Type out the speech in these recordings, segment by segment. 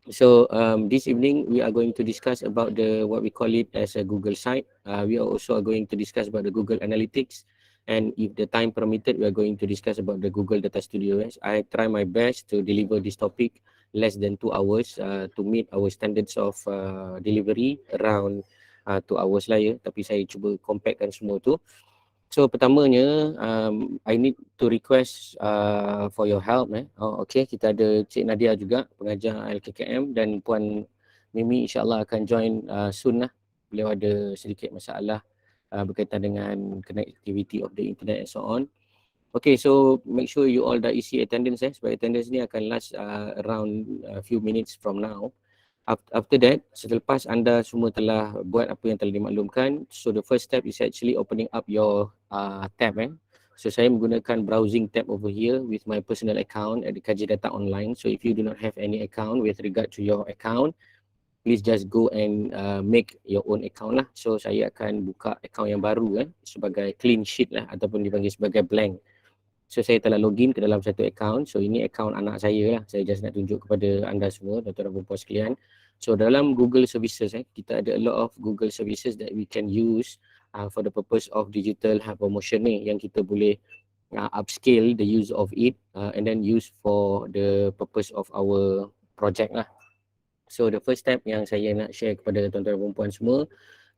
So this evening we are going to discuss about the what we call it as a Google site. We are also going to discuss about the Google Analytics, and if the time permitted, we are going to discuss about the Google Data Studio. I try my best to deliver this topic less than 2 hours to meet our standards of delivery around 2 hours lah ya. Tapi saya cuba compactkan semua tu. So pertamanya I need to request for your help okay, kita ada Cik Nadia juga, pengajar LKKM, dan Puan Mimi insyaAllah akan join soon lah. Beliau ada sedikit masalah berkaitan dengan connectivity of the internet and so on. Okay, so make sure you all dah isi attendance sebab attendance ni akan last around a few minutes from now. After that, selepas anda semua telah buat apa yang telah dimaklumkan, so the first step is actually opening up your tab. So saya menggunakan browsing tab over here with my personal account at the Kaji Data Online. So if you do not have any account with regard to your account, please just go and make your own account lah. So saya akan buka account yang baru sebagai clean sheet lah, ataupun dipanggil sebagai blank. So saya telah login ke dalam satu account. So ini account anak saya lah. Saya just nak tunjuk kepada anda semua, tuan-tuan dan puan sekalian. So dalam Google Services kita ada a lot of Google Services that we can use for the purpose of digital promotion ni, yang kita boleh upscale the use of it and then use for the purpose of our project lah. So the first step yang saya nak share kepada tuan-tuan dan puan semua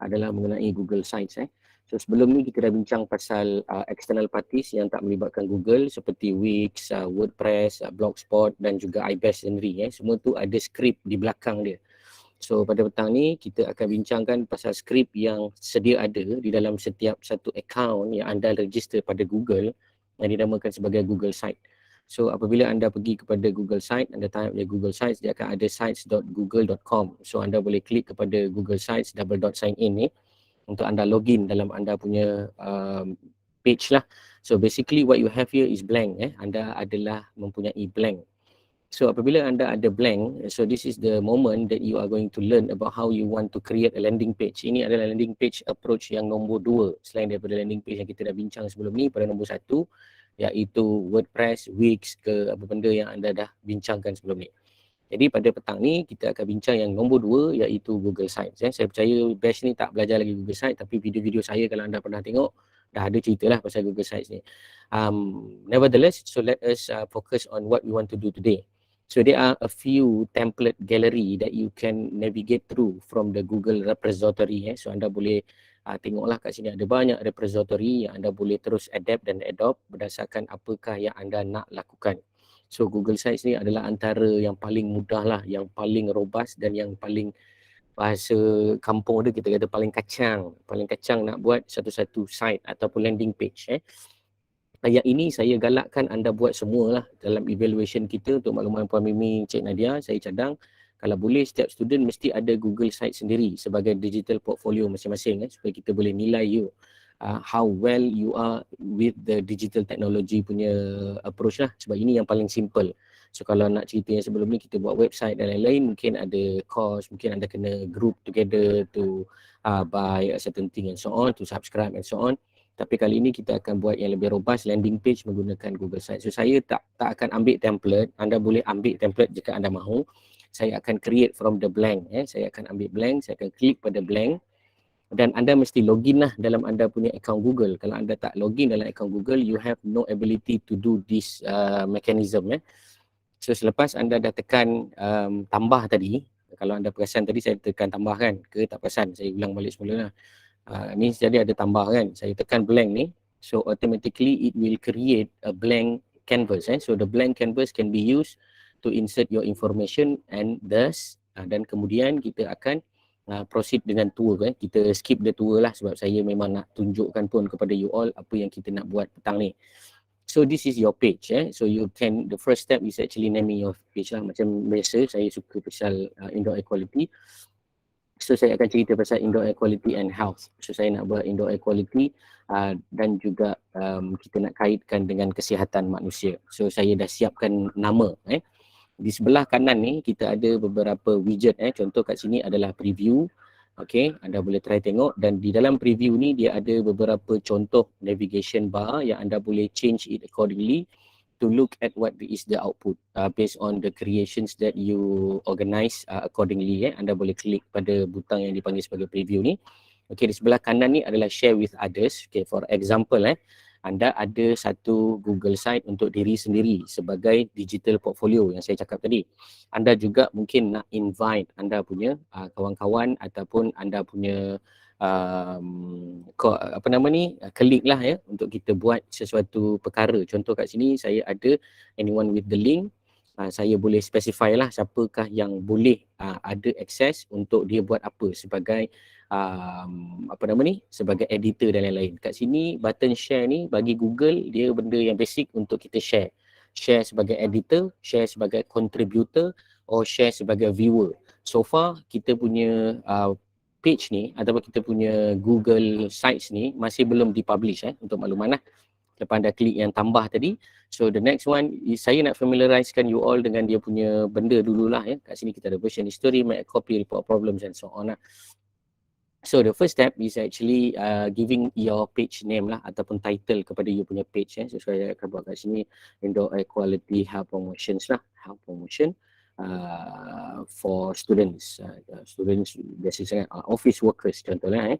adalah mengenai Google Sites. So sebelum ni kita dah bincang pasal external parties yang tak melibatkan Google seperti Wix, WordPress, Blogspot dan juga iBash sendiri. Semua tu ada skrip di belakang dia. So pada petang ni kita akan bincangkan pasal skrip yang sedia ada di dalam setiap satu account yang anda register pada Google yang dinamakan sebagai Google Site. So apabila anda pergi kepada Google Site, anda type je Google Sites, dia akan ada sites.google.com. So anda boleh klik kepada Google Sites /sign in ni untuk anda login dalam anda punya page lah. So basically what you have here is blank. Anda adalah mempunyai blank. So apabila anda ada blank, so this is the moment that you are going to learn about how you want to create a landing page. Ini adalah landing page approach yang nombor 2 selain daripada landing page yang kita dah bincang sebelum ni pada nombor 1, iaitu WordPress, Wix ke apa benda yang anda dah bincangkan sebelum ni. Jadi pada petang ni kita akan bincang yang nombor 2 iaitu Google Sites. Saya percaya Bash ni tak belajar lagi Google Sites, tapi video-video saya kalau anda pernah tengok dah ada cerita lah pasal Google Sites ni. Nevertheless, so let us focus on what we want to do today. So there are a few template gallery that you can navigate through from the Google repository. So anda boleh tengoklah kat sini ada banyak repository yang anda boleh terus adapt dan adopt berdasarkan apakah yang anda nak lakukan. So Google Sites ni adalah antara yang paling mudah lah, yang paling robust dan yang paling, bahasa kampung dia kita kata paling kacang nak buat satu-satu site ataupun landing page. Ayat ini saya galakkan anda buat semualah dalam evaluation kita. Untuk makluman Puan Mimi, Cik Nadia, saya cadang kalau boleh setiap student mesti ada Google Site sendiri sebagai digital portfolio masing-masing supaya kita boleh nilai you how well you are with the digital technology punya approach lah, sebab ini yang paling simple. So kalau nak cerita yang sebelum ni kita buat website dan lain-lain, mungkin ada cost, mungkin anda kena group together to buy a certain thing and so on, to subscribe and so on. Tapi kali ini kita akan buat yang lebih robust, landing page menggunakan Google Sites. So saya tak akan ambil template, anda boleh ambil template jika anda mahu. Saya akan create from the blank. Saya akan ambil blank, saya akan klik pada blank. Dan anda mesti login lah dalam anda punya account Google. Kalau anda tak login dalam account Google, you have no ability to do this mechanism. So selepas anda dah tekan tambah tadi, kalau anda perasan tadi saya tekan tambah kan, ke tak perasan, saya ulang balik semula lah. Ni jadi ada tambah kan, saya tekan blank ni, so automatically it will create a blank canvas. So the blank canvas can be used to insert your information and thus dan kemudian kita akan proceed dengan tour. Kita skip the tour lah sebab saya memang nak tunjukkan pun kepada you all apa yang kita nak buat petang ni. So this is your page. So you can, the first step is actually naming your page lah. Macam biasa saya suka pasal indoor air quality. So saya akan cerita pasal indoor air quality and health. So saya nak buat indoor air quality dan juga kita nak kaitkan dengan kesihatan manusia. So saya dah siapkan nama. Di sebelah kanan ni kita ada beberapa widget. Contoh kat sini adalah preview. Okay, anda boleh try tengok, dan di dalam preview ni dia ada beberapa contoh navigation bar yang anda boleh change it accordingly to look at what is the output based on the creations that you organize accordingly. Anda boleh klik pada butang yang dipanggil sebagai preview ni. Okay, di sebelah kanan ni adalah share with others. Okay, for example anda ada satu Google site untuk diri sendiri sebagai digital portfolio yang saya cakap tadi. Anda juga mungkin nak invite anda punya kawan-kawan ataupun anda punya klik lah untuk kita buat sesuatu perkara. Contoh kat sini saya ada anyone with the link. Saya boleh specify lah siapakah yang boleh ada akses untuk dia buat apa sebagai sebagai editor dan lain-lain. Kat sini button share ni bagi Google dia benda yang basic untuk kita share. Share sebagai editor, share sebagai contributor or share sebagai viewer. So far kita punya page ni ataupun kita punya Google Sites ni masih belum dipublish untuk makluman lah. Lepas anda klik yang tambah tadi. So the next one saya nak familiarizekan you all dengan dia punya benda dululah Kat sini kita ada version history, make a copy, report problems and so on lah. So the first step is actually giving your page name lah ataupun title kepada you punya page So saya akan buat kat sini indoor air quality health promotions lah, health promotion for students. Students biasa sangat office workers contohnya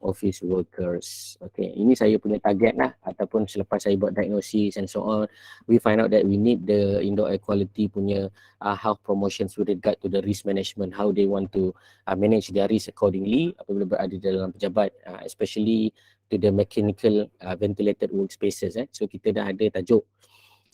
office workers. Okay, ini saya punya target lah ataupun selepas saya buat diagnosis and so on, we find out that we need the indoor air quality punya health promotions with regard to the risk management, how they want to manage their risk accordingly apabila berada dalam pejabat, especially to the mechanical ventilated workspaces. So kita dah ada tajuk.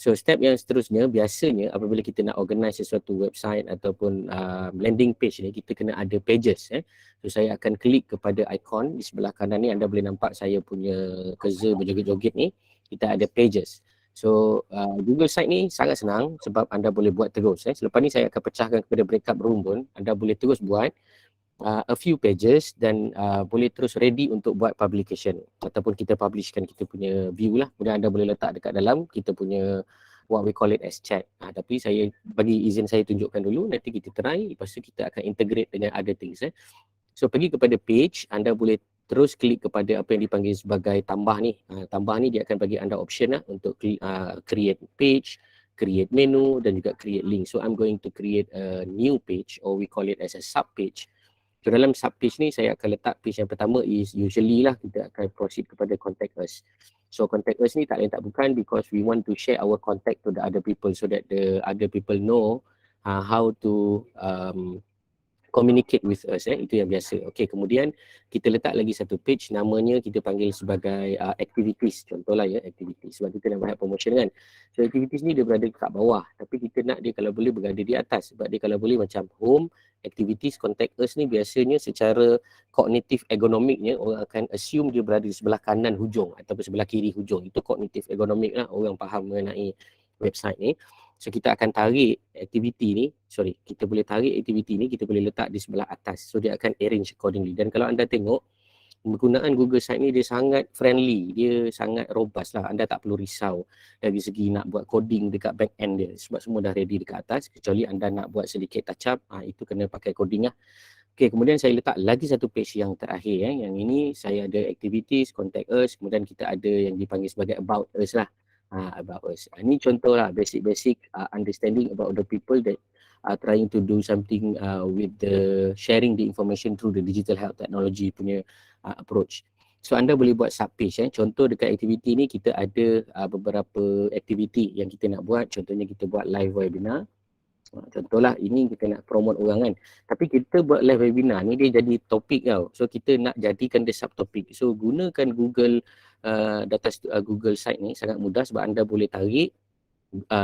So step yang seterusnya biasanya apabila kita nak organize sesuatu website ataupun landing page ni, kita kena ada pages. So saya akan klik kepada ikon di sebelah kanan ni, anda boleh nampak saya punya cursor berjoget-joget ni, kita ada pages. So Google Site ni sangat senang sebab anda boleh buat terus. Selepas ni saya akan pecahkan kepada breakup room pun, anda boleh terus buat a few pages dan boleh terus ready untuk buat publication ataupun kita publishkan kita punya view lah. Kemudian anda boleh letak dekat dalam kita punya what we call it as chat. Tapi saya bagi izin saya tunjukkan dulu, nanti kita try, lepas tu kita akan integrate dengan other things. So pergi kepada page, anda boleh terus klik kepada apa yang dipanggil sebagai tambah ni. Tambah ni dia akan bagi anda option lah untuk create page, create menu dan juga create link. So I'm going to create a new page or we call it as a sub page. So dalam sub page ni saya akan letak page yang pertama is usually lah kita akan proceed kepada contact us. So contact us ni tak lain tak bukan because we want to share our contact to the other people so that the other people know how to communicate with us. Itu yang biasa. Okay, kemudian kita letak lagi satu page, namanya kita panggil sebagai activities. Contohlah activities. Sebab kita nak buat promotion kan. So activities ni dia berada kat bawah. Tapi kita nak dia kalau boleh berada di atas. Sebab dia kalau boleh macam home, activities, contact us ni biasanya secara kognitif ergonomiknya orang akan assume dia berada di sebelah kanan hujung ataupun sebelah kiri hujung. Itu kognitif ergonomik lah orang faham mengenai website ni. So kita akan tarik aktiviti ni, kita boleh tarik aktiviti ni, kita boleh letak di sebelah atas. So dia akan arrange accordingly. Dan kalau anda tengok, penggunaan Google Site ni dia sangat friendly, dia sangat robust lah. Anda tak perlu risau dari segi nak buat coding dekat back end dia. Sebab semua dah ready dekat atas, kecuali anda nak buat sedikit touch up, itu kena pakai coding lah. Okay, kemudian saya letak lagi satu page yang terakhir. Yang ini saya ada activities, contact us, kemudian kita ada yang dipanggil sebagai about us lah. About us. Ini contoh lah basic understanding about the people that are trying to do something with the sharing the information through the digital health technology punya approach. So anda boleh buat sub page. Contoh dekat aktiviti ni kita ada beberapa aktiviti yang kita nak buat. Contohnya kita buat live webinar. Contohlah ini kita nak promote orang kan. Tapi kita buat live webinar ni dia jadi topik tau. So kita nak jadikan dia subtopik. So gunakan Google Google Site ni sangat mudah sebab anda boleh tarik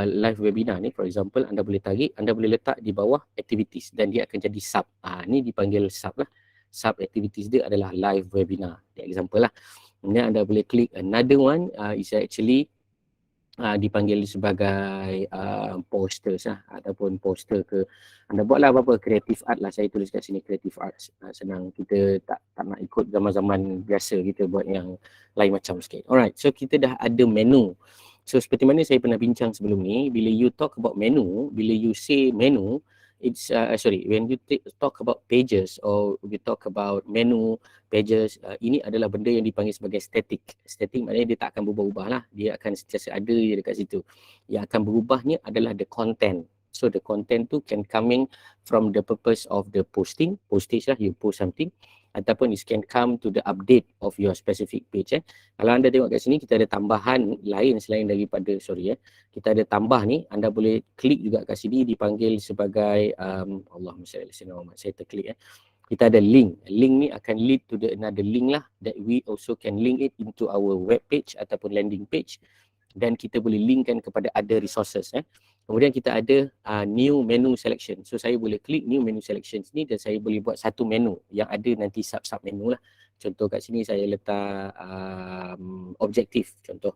live webinar ni, for example, anda boleh tarik, anda boleh letak di bawah activities dan dia akan jadi sub. Ni dipanggil sub lah. Sub activities dia adalah live webinar. Example lah. Kemudian anda boleh klik another one is actually dipanggil sebagai posters lah ataupun poster ke anda buatlah apa-apa creative art lah, saya tulis kat sini creative arts. Senang, kita tak nak ikut zaman-zaman biasa, kita buat yang lain macam sikit. Alright, so kita dah ada menu. So seperti mana saya pernah bincang sebelum ni, bila you talk about menu, bila you say menu, it's when you talk about pages or we talk about menu pages, ini adalah benda yang dipanggil sebagai static. Static maknanya dia tak akan berubah-ubah lah, dia akan sentiasa ada je dekat situ. Yang akan berubahnya adalah the content. So the content tu can coming from the purpose of the postage lah, you post something, ataupun it can come to the update of your specific page. Kalau anda tengok kat sini, kita ada tambahan lain selain daripada, kita ada tambah ni, anda boleh klik juga kat sini, dipanggil sebagai Allahumma salli ala sayyidina Muhammad, saya terklik kita ada link. Link ni akan lead to the another link lah, that we also can link it into our web page ataupun landing page, dan kita boleh linkkan kepada other resources. Kemudian kita ada new menu selection. So saya boleh klik new menu selection ni dan saya boleh buat satu menu yang ada nanti sub menu lah. Contoh kat sini saya letak objektif contoh.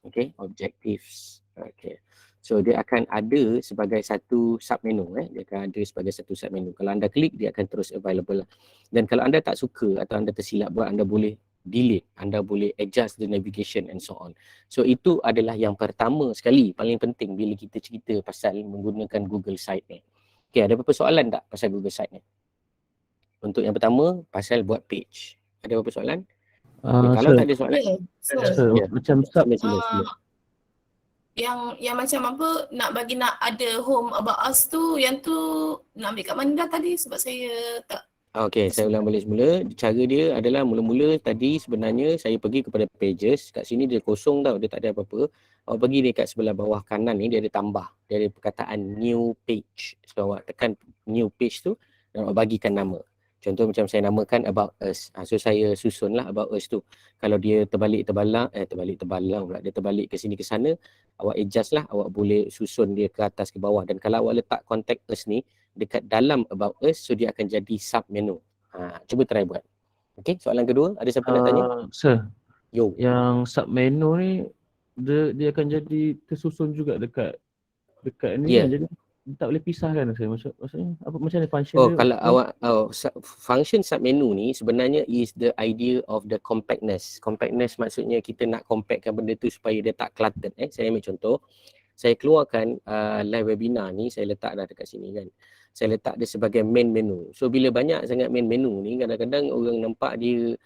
Okay, objectives. Okay. So dia akan ada sebagai satu sub menu. Dia akan ada sebagai satu sub menu. Kalau anda klik, dia akan terus available lah. Dan kalau anda tak suka atau anda tersilap buat, anda boleh delete, anda boleh adjust the navigation and so on. So itu adalah yang pertama sekali, paling penting bila kita cerita pasal menggunakan Google Site ni. Okay, ada apa-apa soalan tak pasal Google Site ni? Untuk yang pertama, pasal buat page. Ada apa-apa soalan? Kalau tak ada soalan, macam yang macam apa nak ada home about us tu, yang tu nak ambil kat mana dah tadi sebab saya tak. Okay, saya ulang balik semula. Cara dia adalah mula-mula tadi sebenarnya saya pergi kepada pages. Kat sini dia kosong tau, dia tak ada apa-apa. Awak pergi dekat sebelah bawah kanan ni, dia ada tambah. Dia ada perkataan new page. So awak tekan new page tu dan awak bagikan nama. Contoh macam saya namakan about us. So saya susunlah about us tu. Kalau dia terbalik-terbalang pula, dia terbalik ke sini ke sana, awak adjust lah, awak boleh susun dia ke atas ke bawah. Dan kalau awak letak contact us ni dekat dalam about us, so dia akan jadi sub menu. Cuba try buat. Okay, soalan kedua, ada siapa nak tanya? Sir, Yo. Yang sub menu ni dia akan jadi tersusun juga dekat ni, jadi tak boleh pisahkan saya. Maksudnya apa, macam mana function dia? Kalau awak function sub menu ni sebenarnya is the idea of the compactness. Compactness maksudnya kita nak compactkan benda tu supaya dia tak cluttered. Saya ambil contoh, saya keluarkan live webinar ni, saya letak dah dekat sini kan. Saya letak dia sebagai main menu. So bila banyak sangat main menu ni, kadang-kadang orang nampak dia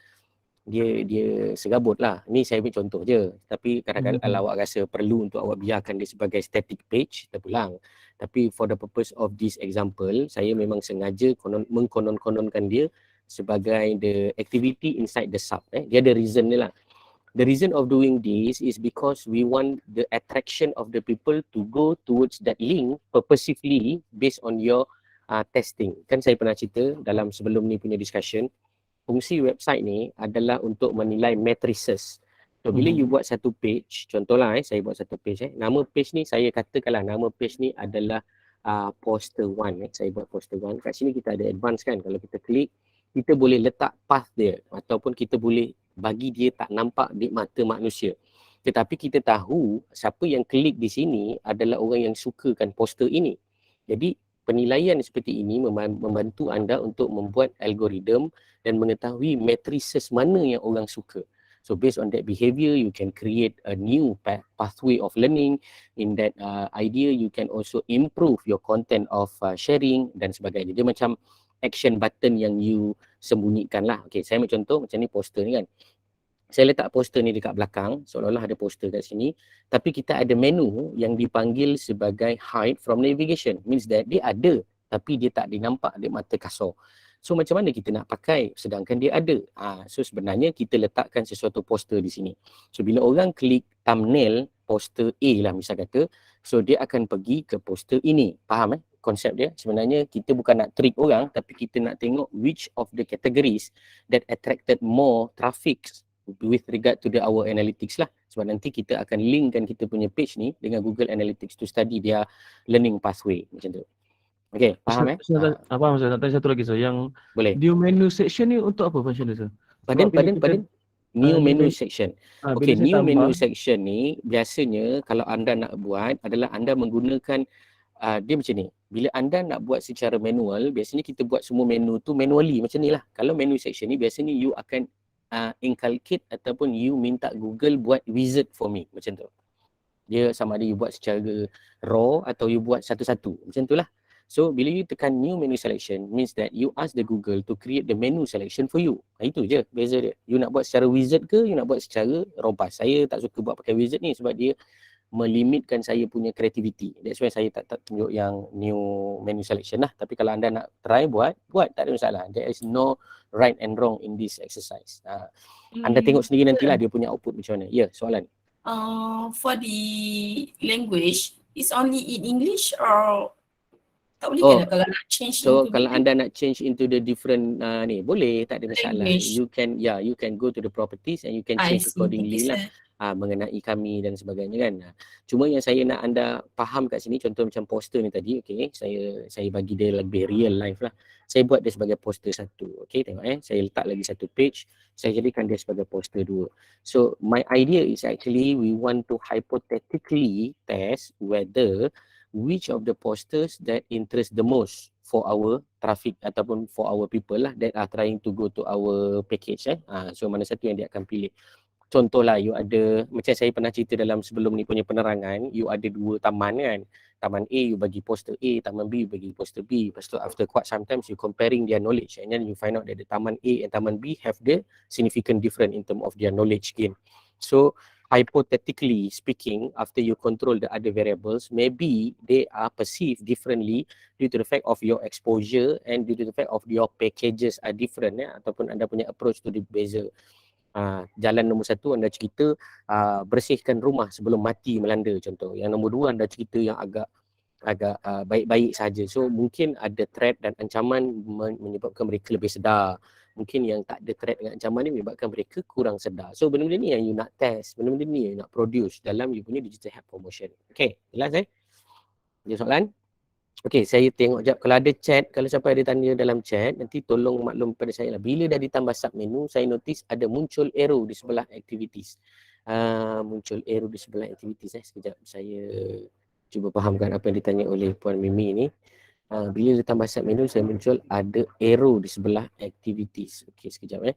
segabut lah. Ni saya ambil contoh je. Tapi kadang-kadang kalau awak rasa perlu untuk awak biarkan dia sebagai static page, terpulang. Tapi for the purpose of this example, saya memang sengaja mengkonon-kononkan dia sebagai the activity inside the sub. Dia ada reason dia lah. The reason of doing this is because we want the attraction of the people to go towards that link purposefully based on your testing. Kan saya pernah cerita dalam sebelum ni punya discussion, fungsi website ni adalah untuk menilai matrices. So bila you buat satu page, contohlah saya buat satu page, nama page ni saya katakanlah nama page ni adalah poster 1. Saya buat poster 1. Kat sini kita ada advance kan, kalau kita klik, kita boleh letak path dia ataupun kita boleh bagi dia tak nampak di mata manusia. Tetapi kita tahu siapa yang klik di sini adalah orang yang sukakan poster ini. Jadi penilaian seperti ini membantu anda untuk membuat algoritma dan mengetahui matrices mana yang orang suka. So based on that behavior, you can create a new pathway of learning. In that idea, you can also improve your content of sharing dan sebagainya. Dia macam action button yang you sembunyikan lah. Okay, saya ambil contoh macam ni poster ni kan. Saya letak poster ni dekat belakang, seolah-olah ada poster kat sini. Tapi kita ada menu yang dipanggil sebagai hide from navigation. Means that dia ada, tapi dia tak dinampak di mata kasar. So macam mana kita nak pakai sedangkan dia ada? So sebenarnya kita letakkan sesuatu poster di sini. So bila orang klik thumbnail poster A lah misal kata, so dia akan pergi ke poster ini. Faham konsep dia? Sebenarnya kita bukan nak trick orang, tapi kita nak tengok which of the categories that attracted more traffic with regard to our analytics lah. Sebab nanti kita akan linkkan kita punya page ni dengan Google Analytics to study their learning pathway macam tu. Okay, faham Faham Ustaz. Nak tanya satu lagi Ustaz. Yang boleh. New menu section ni untuk apa function dia Ustaz? Padan new menu section. Okay, new menu section ni biasanya kalau anda nak buat adalah anda menggunakan dia macam ni. Bila anda nak buat secara manual, biasanya kita buat semua menu tu manually macam ni lah. Kalau menu section ni biasanya you akan inculcate ataupun you minta Google buat wizard for me macam tu. Dia sama ada you buat secara raw atau you buat satu-satu macam tu lah. So bila you tekan new menu selection, means that you ask the Google to create the menu selection for you. Itu je beza dia. You nak buat secara wizard ke, you nak buat secara robust. Saya tak suka buat pakai wizard ni sebab dia melimitkan saya punya creativity. That's why saya tak tunjuk yang new menu selection lah. Tapi kalau anda nak try buat, tak ada masalah. There is no right and wrong in this exercise. Anda tengok sendiri nantilah dia punya output macam mana. Ya, soalan. For the language, is only in English or tak boleh kalau nak change So into kalau different anda nak change into the different ni, boleh, tak ada masalah. language? You can go to the properties and you can I change see. Thank accordingly you, lah. sir. Mengenai kami dan sebagainya kan. Cuma yang saya nak anda faham kat sini, contoh macam poster ni tadi, okay, saya bagi dia lebih real life lah. Saya buat dia sebagai poster satu, okay, tengok saya letak lagi satu page, saya jadikan dia sebagai poster dua. So my idea is actually we want to hypothetically test whether which of the posters that interest the most for our traffic ataupun for our people lah that are trying to go to our package. So mana satu yang dia akan pilih. Contohlah you ada, macam saya pernah cerita dalam sebelum ni punya penerangan, you ada dua taman kan. Taman A you bagi poster A, taman B you bagi poster B. Lepas tu after quite sometimes you comparing their knowledge and then you find out that the taman A and taman B have the significant difference in term of their knowledge gain. So hypothetically speaking, after you control the other variables, maybe they are perceived differently due to the fact of your exposure and due to the fact of your packages are different ataupun anda punya approach tu berbeza. Jalan nombor satu anda cerita bersihkan rumah sebelum mati melanda contoh. Yang nombor dua anda cerita yang agak baik-baik saja. So mungkin ada threat dan ancaman menyebabkan mereka lebih sedar. Mungkin yang tak ada threat dengan ancaman ni menyebabkan mereka kurang sedar. So benda-benda ni yang you nak test, benda-benda ni yang you nak produce dalam you punya digital health promotion. Okay, jelas Ada soalan? Okay, saya tengok jap. Kalau ada chat, kalau siapa ada tanya dalam chat, nanti tolong maklum pada saya lah. Bila dah ditambah sub menu, saya notice ada muncul arrow di sebelah activities. Muncul arrow di sebelah activities. Sekejap, saya cuba fahamkan apa yang ditanya oleh Puan Mimi ni. Bila ditambah sub menu, saya muncul ada arrow di sebelah activities. Okay, sekejap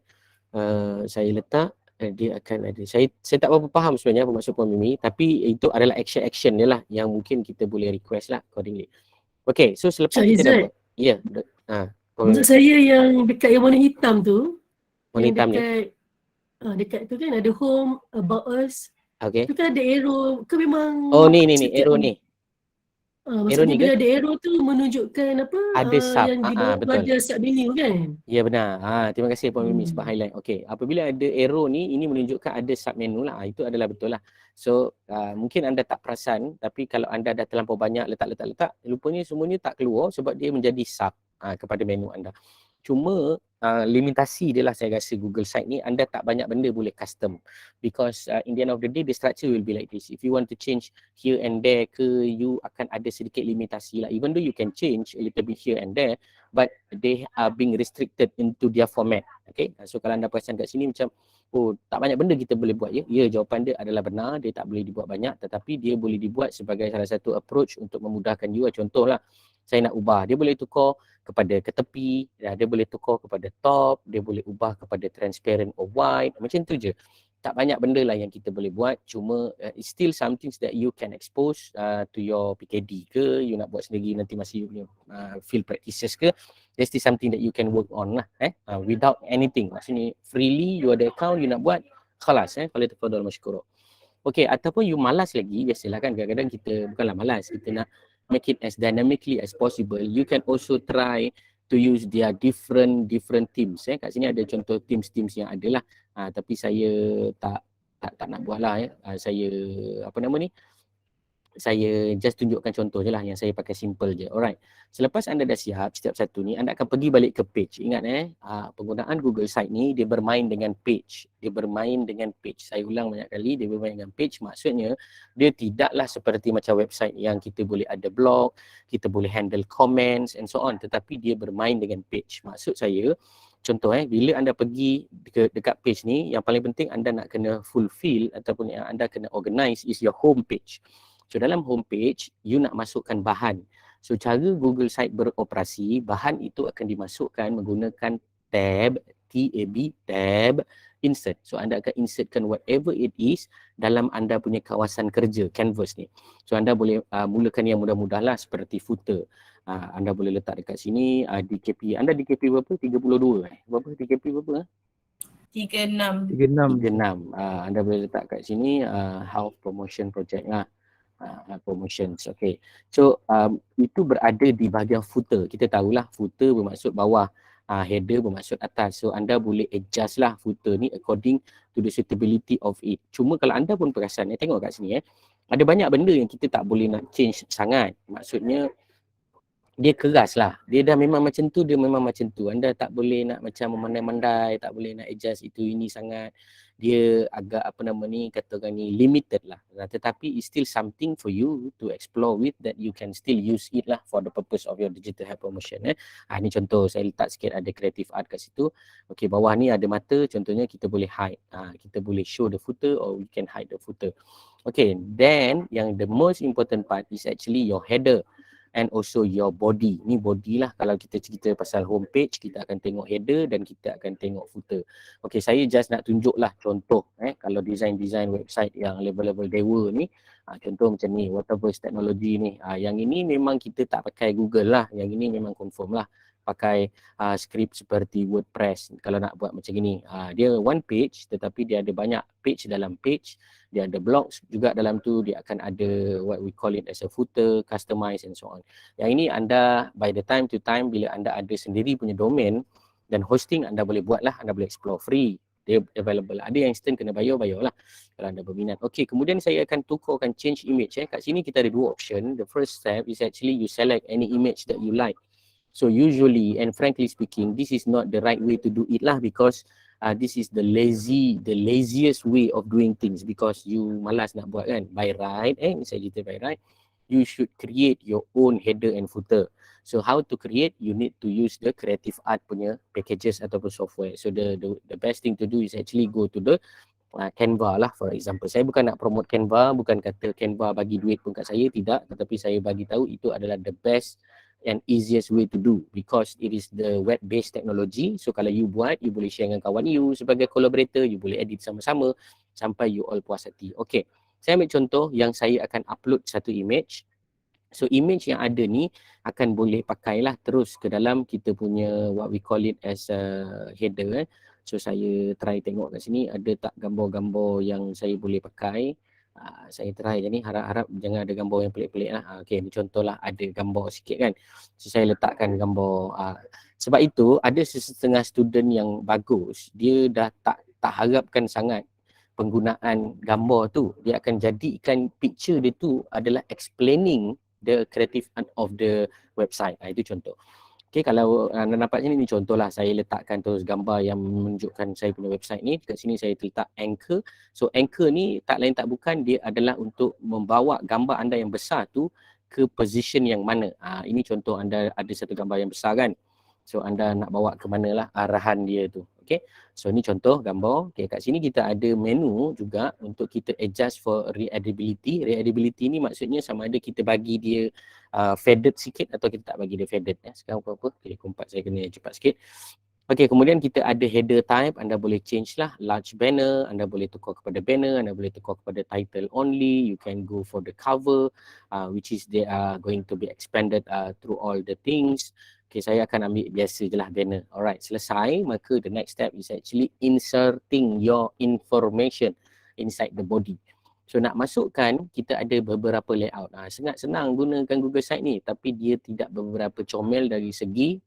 saya letak. Dia akan ada. Saya tak berapa faham sebenarnya apa maksud Puan Mimi, tapi itu adalah action dia lah yang mungkin kita boleh request lah accordingly. Okay, so selepas kita dah buat. Ya. Untuk saya yang dekat yang warna hitam tu. Warna hitam ni. Dekat tu kan ada home, about us. Okay. Tu kan ada arrow. Ke memang. Oh ni arrow ni. Maksudnya bila ada arrow tu menunjukkan apa? Ada sub. Yang di bawah tu ada sub menu kan? Ya benar. Terima kasih Puan Mimi sebab highlight. Okay. Apabila ada arrow ni, ini menunjukkan ada sub menu lah. Itu adalah betul lah. So mungkin anda tak perasan, tapi kalau anda dah terlampau banyak letak, rupanya semuanya tak keluar sebab dia menjadi sub kepada menu anda. Cuma limitasi dia lah saya rasa Google Site ni, anda tak banyak benda boleh custom. Because in the end of the day, the structure will be like this. If you want to change here and there ke, you akan ada sedikit limitasi lah. Even though you can change a little bit here and there, but they are being restricted into their format. Okay, so kalau anda perasan kat sini macam, tak banyak benda kita boleh buat ya. Ya, jawapan dia adalah benar, dia tak boleh dibuat banyak, tetapi dia boleh dibuat sebagai salah satu approach untuk memudahkan you. Contohlah, saya nak ubah, dia boleh tukar kepada ke tepi, dia boleh tukar kepada top, dia boleh ubah kepada transparent or white, macam tu je. Tak banyak benda lah yang kita boleh buat, cuma it's still something that you can expose to your PKD ke, you nak buat sendiri nanti masih you punya field practices ke, there's still something that you can work on lah without anything. Maksudnya freely you ada account, you nak buat, khalas kalau tafadhal masykurah. Okay, ataupun you malas lagi, biasalah kan kadang-kadang kita bukanlah malas, kita nak make it as dynamically as possible. You can also try to use their different teams. Kat sini ada contoh teams yang ada lah. Tapi saya tak nak buat lah saya saya just tunjukkan contoh je lah yang saya pakai simple je. Alright. Selepas anda dah siap setiap satu ni, anda akan pergi balik ke page. Ingat penggunaan Google Site ni dia bermain dengan page. Saya ulang banyak kali, dia bermain dengan page. Maksudnya dia tidaklah seperti macam website yang kita boleh ada blog, kita boleh handle comments and so on, tetapi dia bermain dengan page. Maksud saya, contoh bila anda pergi dekat page ni, yang paling penting anda nak kena fulfill ataupun yang anda kena organize is your home page. So dalam home page, you nak masukkan bahan. So cara Google Site beroperasi, bahan itu akan dimasukkan menggunakan tab, tab, insert. So anda akan insertkan whatever it is dalam anda punya kawasan kerja, canvas ni. So anda boleh mulakan yang mudah-mudah lah seperti footer. Anda boleh letak dekat sini DKP. Anda DKP berapa? 32 Berapa DKP berapa? 36. 36. Anda boleh letak kat sini health promotion project promotions. Okay. So itu berada di bahagian footer. Kita tahulah footer bermaksud bawah, header bermaksud atas. So anda boleh adjust lah footer ni according to the suitability of it. Cuma kalau anda pun perasan, tengok kat sini ada banyak benda yang kita tak boleh nak change sangat. Maksudnya dia keras lah. Dia dah memang macam tu, dia memang macam tu. Anda tak boleh nak macam memandai-mandai, tak boleh nak adjust itu ini sangat. Dia agak katakan ni limited lah. Tetapi it's still something for you to explore with, that you can still use it lah for the purpose of your digital health promotion. Ni contoh, saya letak sikit ada creative art kat situ. Okay, bawah ni ada mata, contohnya kita boleh hide. Kita boleh show the footer or we can hide the footer. Okay, then yang the most important part is actually your header and also your body. Ni body lah. Kalau kita cerita pasal homepage, kita akan tengok header dan kita akan tengok footer. Okay, saya just nak tunjuk lah contoh. Kalau design-design website yang level-level dewa ni, contoh macam ni, Waterverse Technology ni. Yang ini memang kita tak pakai Google lah. Yang ini memang confirm lah. Pakai skrip seperti WordPress kalau nak buat macam ni. Dia one page tetapi dia ada banyak page dalam page. Dia ada blogs juga dalam tu, dia akan ada what we call it as a footer, customize and so on. Yang ini anda by the time to time bila anda ada sendiri punya domain dan hosting, anda boleh buat lah, anda boleh explore free. Dia available. Ada yang instant kena bayar lah kalau anda berminat. Okay, kemudian saya akan tukarkan change image. Kat sini kita ada dua option. The first step is actually you select any image that you like. So usually and frankly speaking, this is not the right way to do it lah, because this is the laziest way of doing things, because you malas nak buat kan. By right, saya cerita by right, you should create your own header and footer. So how to create? You need to use the creative art punya packages ataupun software. So the best thing to do is actually go to the Canva lah, for example. Saya bukan nak promote Canva, bukan kata Canva bagi duit pun kat saya, tidak. Tetapi saya bagi tahu itu adalah the best and easiest way to do, because it is the web-based technology. So kalau you buat, you boleh share dengan kawan you sebagai collaborator, you boleh edit sama-sama sampai you all puas hati. Okay, saya ambil contoh yang saya akan upload satu image. So image yang ada ni akan boleh pakailah terus ke dalam kita punya what we call it as a header. So saya try tengok kat sini ada tak gambar-gambar yang saya boleh pakai. Saya try je ni, harap-harap jangan ada gambar yang pelik-pelik lah. Okay, ni contohlah ada gambar sikit kan. So saya letakkan gambar. Sebab itu ada setengah student yang bagus, dia dah tak harapkan sangat penggunaan gambar tu. Dia akan jadikan picture dia tu adalah explaining the creative art of the website. Itu contoh. Okay, kalau anda nampak ni contoh lah, saya letakkan terus gambar yang menunjukkan saya punya website ni. Dekat sini saya letak anchor. So anchor ni tak lain tak bukan, dia adalah untuk membawa gambar anda yang besar tu ke position yang mana. Ini contoh anda ada satu gambar yang besar kan. So anda nak bawa ke mana lah arahan dia tu. Okay, so ni contoh gambar. Okay, kat sini kita ada menu juga untuk kita adjust for readability. Readability ni maksudnya sama ada kita bagi dia faded sikit atau kita tak bagi dia faded. Sekarang apa-apa, pilih kompas saya kena cepat sikit. Okay, kemudian kita ada header type, anda boleh change lah large banner, anda boleh tukar kepada banner, anda boleh tukar kepada title only, you can go for the cover which is they are going to be expanded through all the things. Okay, saya akan ambil biasa je lah banner. Alright, selesai, maka the next step is actually inserting your information inside the body. So nak masukkan, kita ada beberapa layout. Sangat senang gunakan Google Site ni, tapi dia tidak beberapa comel dari segi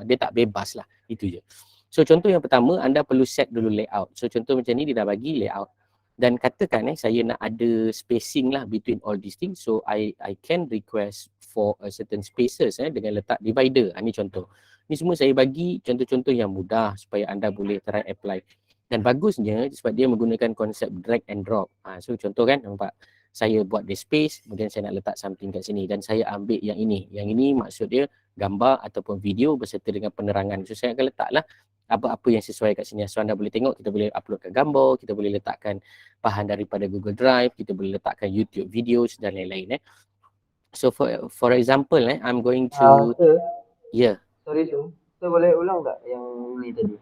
dia tak bebas lah, itu je. So contoh yang pertama, anda perlu set dulu layout. So contoh macam ni, dia dah bagi layout. Dan katakan saya nak ada spacing lah between all these things. So I can request for a certain spaces dengan letak divider. Ini contoh. Ni semua saya bagi contoh-contoh yang mudah supaya anda boleh try apply. Dan bagusnya sebab dia menggunakan konsep drag and drop. So contoh kan, nampak saya buat the space, kemudian saya nak letak something kat sini dan saya ambil yang ini. Yang ini maksud dia gambar ataupun video berserta dengan penerangan. So saya akan letaklah apa-apa yang sesuai kat sini. So anda boleh tengok, kita boleh uploadkan gambar, kita boleh letakkan bahan daripada Google Drive, kita boleh letakkan YouTube videos dan lain-lain. So for example, I'm going to Sorry, so boleh ulang tak yang ni tadi?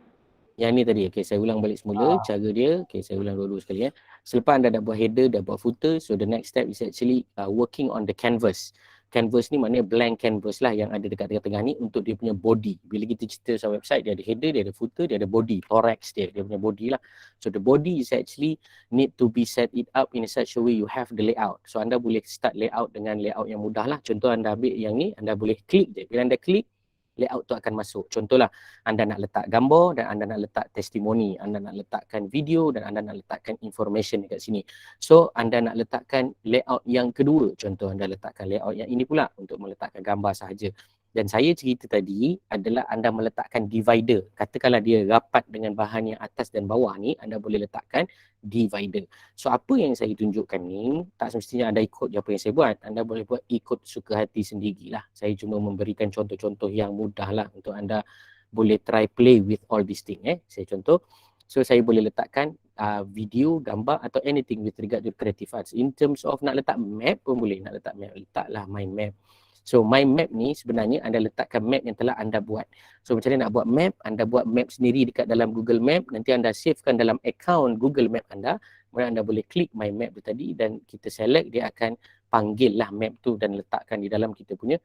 Yang ni tadi, okay, saya ulang balik semula cara dia. Okay, saya ulang dua-dua sekali. Selepas anda dah buat header, dah buat footer, so the next step is actually working on the canvas. Canvas ni maknanya blank canvas lah yang ada dekat tengah-tengah ni untuk dia punya body. Bila kita cerita pasal website, dia ada header, dia ada footer, dia ada body, thorax dia punya body lah. So the body is actually need to be set it up in such a way you have the layout. So anda boleh start layout dengan layout yang mudah lah. Contoh anda ambil yang ni, anda boleh klik je. Bila anda klik, layout tu akan masuk. Contohlah, anda nak letak gambar dan anda nak letak testimoni, anda nak letakkan video dan anda nak letakkan information dekat sini. So, anda nak letakkan layout yang kedua. Contoh, anda letakkan layout yang ini pula untuk meletakkan gambar sahaja. Dan saya cerita tadi adalah anda meletakkan divider. Katakanlah dia rapat dengan bahan yang atas dan bawah ni, anda boleh letakkan divider. So apa yang saya tunjukkan ni, tak semestinya anda ikut je apa yang saya buat. Anda boleh buat ikut suka hati sendirilah. Saya cuma memberikan contoh-contoh yang mudah lah untuk anda boleh try play with all these things. Saya contoh. So saya boleh letakkan video, gambar atau anything with regard to creative arts. In terms of nak letak map pun boleh. Nak letak map, letaklah mind map. So mind map ni sebenarnya anda letakkan map yang telah anda buat. So macam mana nak buat map? Anda buat map sendiri dekat dalam Google Map. Nanti anda savekan dalam account Google Map anda. Kemudian anda boleh klik my map tu tadi dan kita select, dia akan panggil lah map tu dan letakkan di dalam kita punya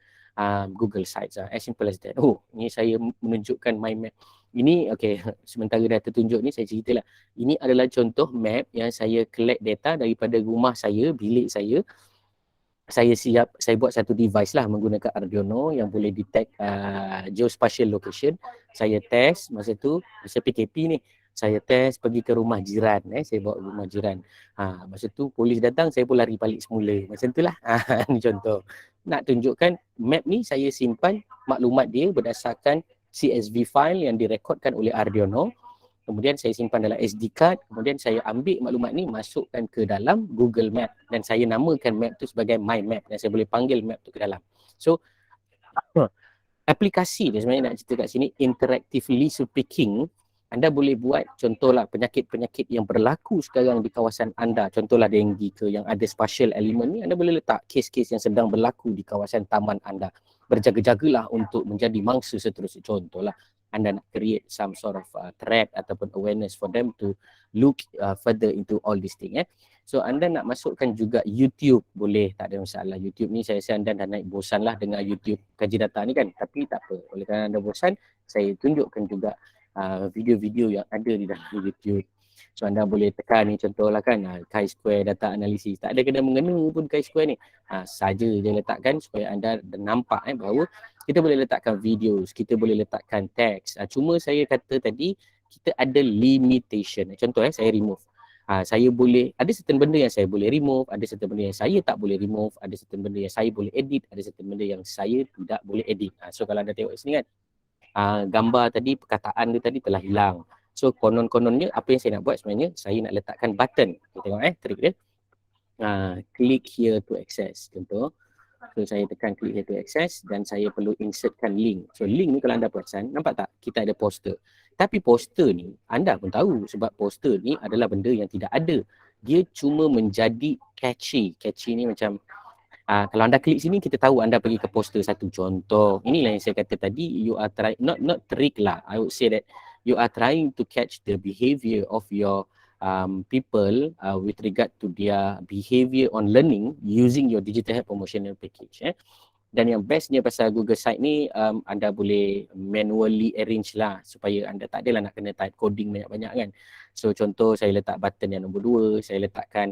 Google Sites. As simple as that. Oh, ni saya menunjukkan my map. Ini okay, sementara dah tertunjuk ni saya ceritalah. Ini adalah contoh map yang saya collect data daripada rumah saya, bilik saya. Saya buat satu device lah menggunakan Arduino yang boleh detect geospatial location. Saya test masa tu, masa PKP ni, saya test pergi ke rumah jiran. Saya bawa rumah jiran. Masa tu polis datang, saya pun lari balik semula. Macam tu lah. Ni contoh. Nak tunjukkan map ni saya simpan maklumat dia berdasarkan CSV file yang direkodkan oleh Arduino. Kemudian saya simpan dalam SD card, kemudian saya ambil maklumat ni masukkan ke dalam Google Map dan saya namakan map tu sebagai My Map dan saya boleh panggil map tu ke dalam. So aplikasi dia sebenarnya nak cerita kat sini interactively speaking, anda boleh buat contohlah penyakit-penyakit yang berlaku sekarang di kawasan anda, contohlah denggi ke yang ada spatial element ni, anda boleh letak kes-kes yang sedang berlaku di kawasan taman anda. Berjaga-jagalah untuk menjadi mangsa seterusnya, contohlah anda nak create some sort of threat ataupun awareness for them to look further into all these things. So anda nak masukkan juga YouTube, boleh, tak ada masalah. YouTube ni saya rasa anda dah naik bosan lah dengan YouTube kaji data ni kan, tapi tak apa, oleh kerana anda bosan, saya tunjukkan juga video-video yang ada di dalam YouTube. So anda boleh tekan ni contohlah kan, chi-square data analysis, tak ada kena mengena pun chi-square ni, saja je letakkan supaya anda nampak bahawa kita boleh letakkan videos, kita boleh letakkan teks. Cuma saya kata tadi kita ada limitation. Contoh saya remove. Saya boleh, ada certain benda yang saya boleh remove, ada certain benda yang saya tak boleh remove, ada certain benda yang saya boleh edit, ada certain benda yang saya tidak boleh edit. So kalau anda tengok sini kan, gambar tadi, perkataan dia tadi telah hilang. So konon-kononnya apa yang saya nak buat sebenarnya, saya nak letakkan button. Kita tengok trik dia. Click here to access. Contoh. So saya tekan click here to access dan saya perlu insertkan link. So link ni kalau anda perasan, nampak tak? Kita ada poster. Tapi poster ni anda pun tahu sebab poster ni adalah benda yang tidak ada. Dia cuma menjadi catchy. Catchy ni macam kalau anda klik sini kita tahu anda pergi ke poster satu. Contoh. Inilah yang saya kata tadi, you are trying, not trick lah. I would say that you are trying to catch the behavior of your people with regard to their behavior on learning using your digital health promotional package. Dan yang bestnya pasal Google Site ni, anda boleh manually arrange lah supaya anda tak adalah nak kena type coding banyak-banyak kan. So contoh saya letak button yang nombor 2, saya letakkan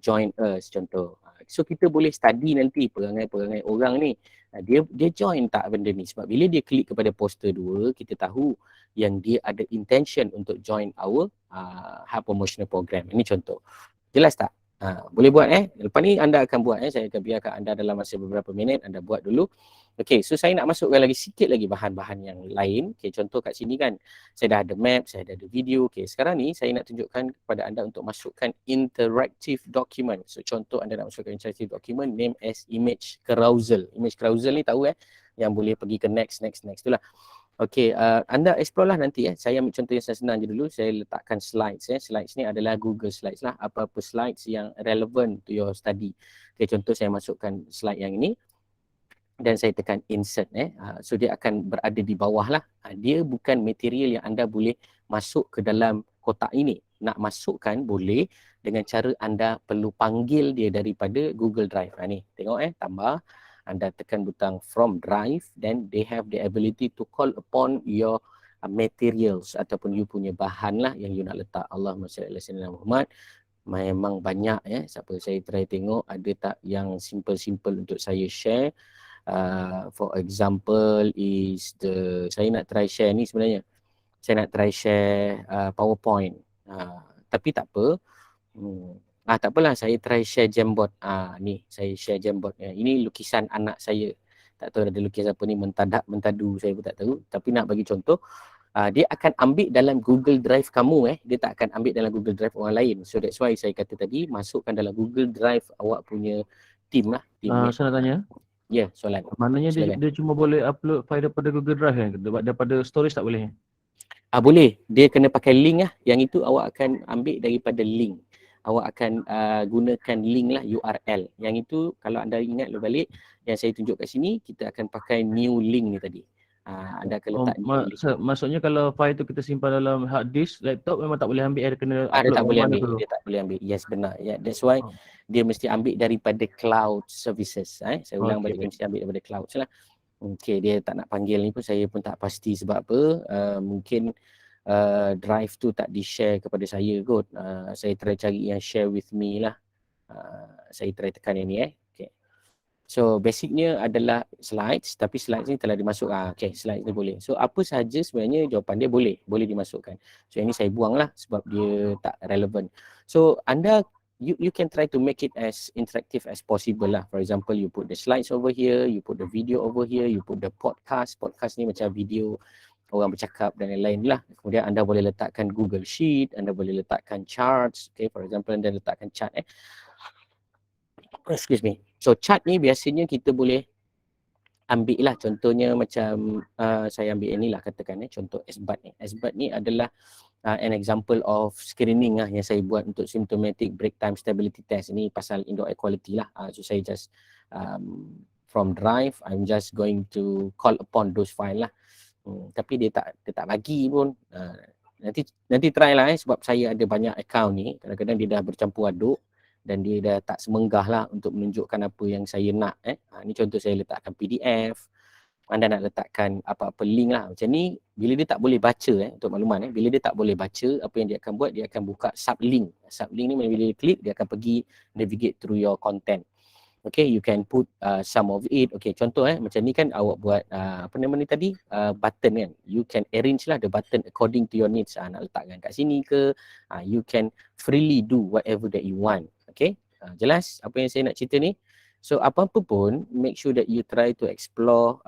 join us contoh. So kita boleh study nanti perangai-perangai orang ni. Dia join tak benda ni, sebab bila dia klik kepada poster 2, kita tahu yang dia ada intention untuk join our health promotional program. Ini contoh. Jelas tak? Boleh buat lepas ni anda akan buat saya akan biarkan anda dalam masa beberapa minit anda buat dulu. Okey, so saya nak masukkan lagi sikit lagi bahan-bahan yang lain. Okey, contoh kat sini kan saya dah ada map, saya dah ada video. Okey, sekarang ni saya nak tunjukkan kepada anda untuk masukkan interactive document. So contoh anda nak masukkan interactive document name as image carousel. Image carousel ni tahu yang boleh pergi ke next itulah. Okey, anda explore lah nanti Saya ambil contoh yang senang je dulu. Saya letakkan slides Slides ni adalah Google Slides lah. Apa-apa slides yang relevant to your study. Okey, contoh saya masukkan slide yang ini dan saya tekan insert so dia akan berada di bawah lah. Dia bukan material yang anda boleh masuk ke dalam kotak ini. nak masukkan boleh dengan cara anda perlu panggil dia daripada Google Drive. Ni tengok tambah, anda tekan butang from Drive, then they have the ability to call upon your materials ataupun you punya bahan lah yang you nak letak. Allahumma salli ala sayyidina Muhammad. Memang banyak siapa saya try tengok ada tak yang simple-simple untuk saya share. For example is saya nak try share ni sebenarnya. Saya nak try share PowerPoint. Tapi tak apa. Tak apalah, saya try share Jamboard. Ni saya share Jamboard. Ini lukisan anak saya. Tak tahu ada lukisan apa ni, mentadak, mentadu, saya pun tak tahu. Tapi nak bagi contoh, dia akan ambil dalam Google Drive kamu. Dia tak akan ambil dalam Google Drive orang lain. So that's why saya kata tadi, masukkan dalam Google Drive awak punya team lah. Saya nak tanya. Ya, soalan. Maknanya dia cuma boleh upload file daripada Google Drive kan? Daripada storage tak boleh? Boleh. Dia kena pakai link lah. Yang itu awak akan ambil daripada link. Awak akan gunakan link lah, URL. Yang itu kalau anda ingat balik yang saya tunjuk kat sini, kita akan pakai new link ni tadi. Anda akan letak maksudnya kalau file tu kita simpan dalam hard disk laptop memang tak boleh ambil, kena upload. Dia tak boleh ambil, dia tak boleh ambil. Yes, benar. That's why dia mesti ambil daripada cloud services. Saya ulang balik, dia mesti ambil daripada cloud lah. Okay, dia tak nak panggil ni pun saya pun tak pasti sebab apa. Mungkin drive tu tak di-share kepada saya kot. Saya try cari yang share with me lah. Saya try tekan yang ni Okay. So basicnya adalah slides, tapi slides ni telah dimasuk. Okay, slides ni boleh. So apa sahaja sebenarnya jawapan dia boleh dimasukkan. So yang ni saya buang lah sebab dia tak relevan. So anda you can try to make it as interactive as possible lah. For example, you put the slides over here, you put the video over here, you put the podcast. Podcast ni macam video orang bercakap dan lain-lain lah. Kemudian anda boleh letakkan Google Sheet, anda boleh letakkan charts. Okay, for example, anda letakkan chart. Excuse me. So chart ni biasanya kita boleh ambil lah, contohnya macam saya ambil ni lah katakan contoh SBAT ni. SBAT ni adalah an example of screening lah yang saya buat untuk symptomatic break time stability test. Ini pasal indoor air quality lah. So saya just from Drive, I'm just going to call upon those file lah. Tapi dia tak bagi pun. Nanti try lah sebab saya ada banyak account ni. Kadang-kadang dia dah bercampur aduk dan dia dah tak semenggah lah untuk menunjukkan apa yang saya nak. Ni contoh saya letakkan PDF. Anda nak letakkan apa-apa link lah. Macam ni, bila dia tak boleh baca untuk makluman, bila dia tak boleh baca, apa yang dia akan buat, dia akan buka sublink. Sublink ni bila dia klik, dia akan pergi navigate through your content. Okay, you can put some of it. Okay, contoh macam ni kan awak buat apa nama ni tadi, button kan. You can arrange lah the button according to your needs. Nak letakkan kat sini ke, you can freely do whatever that you want. Okay, jelas apa yang saya nak cerita ni? So apa-apa pun, make sure that you try to explore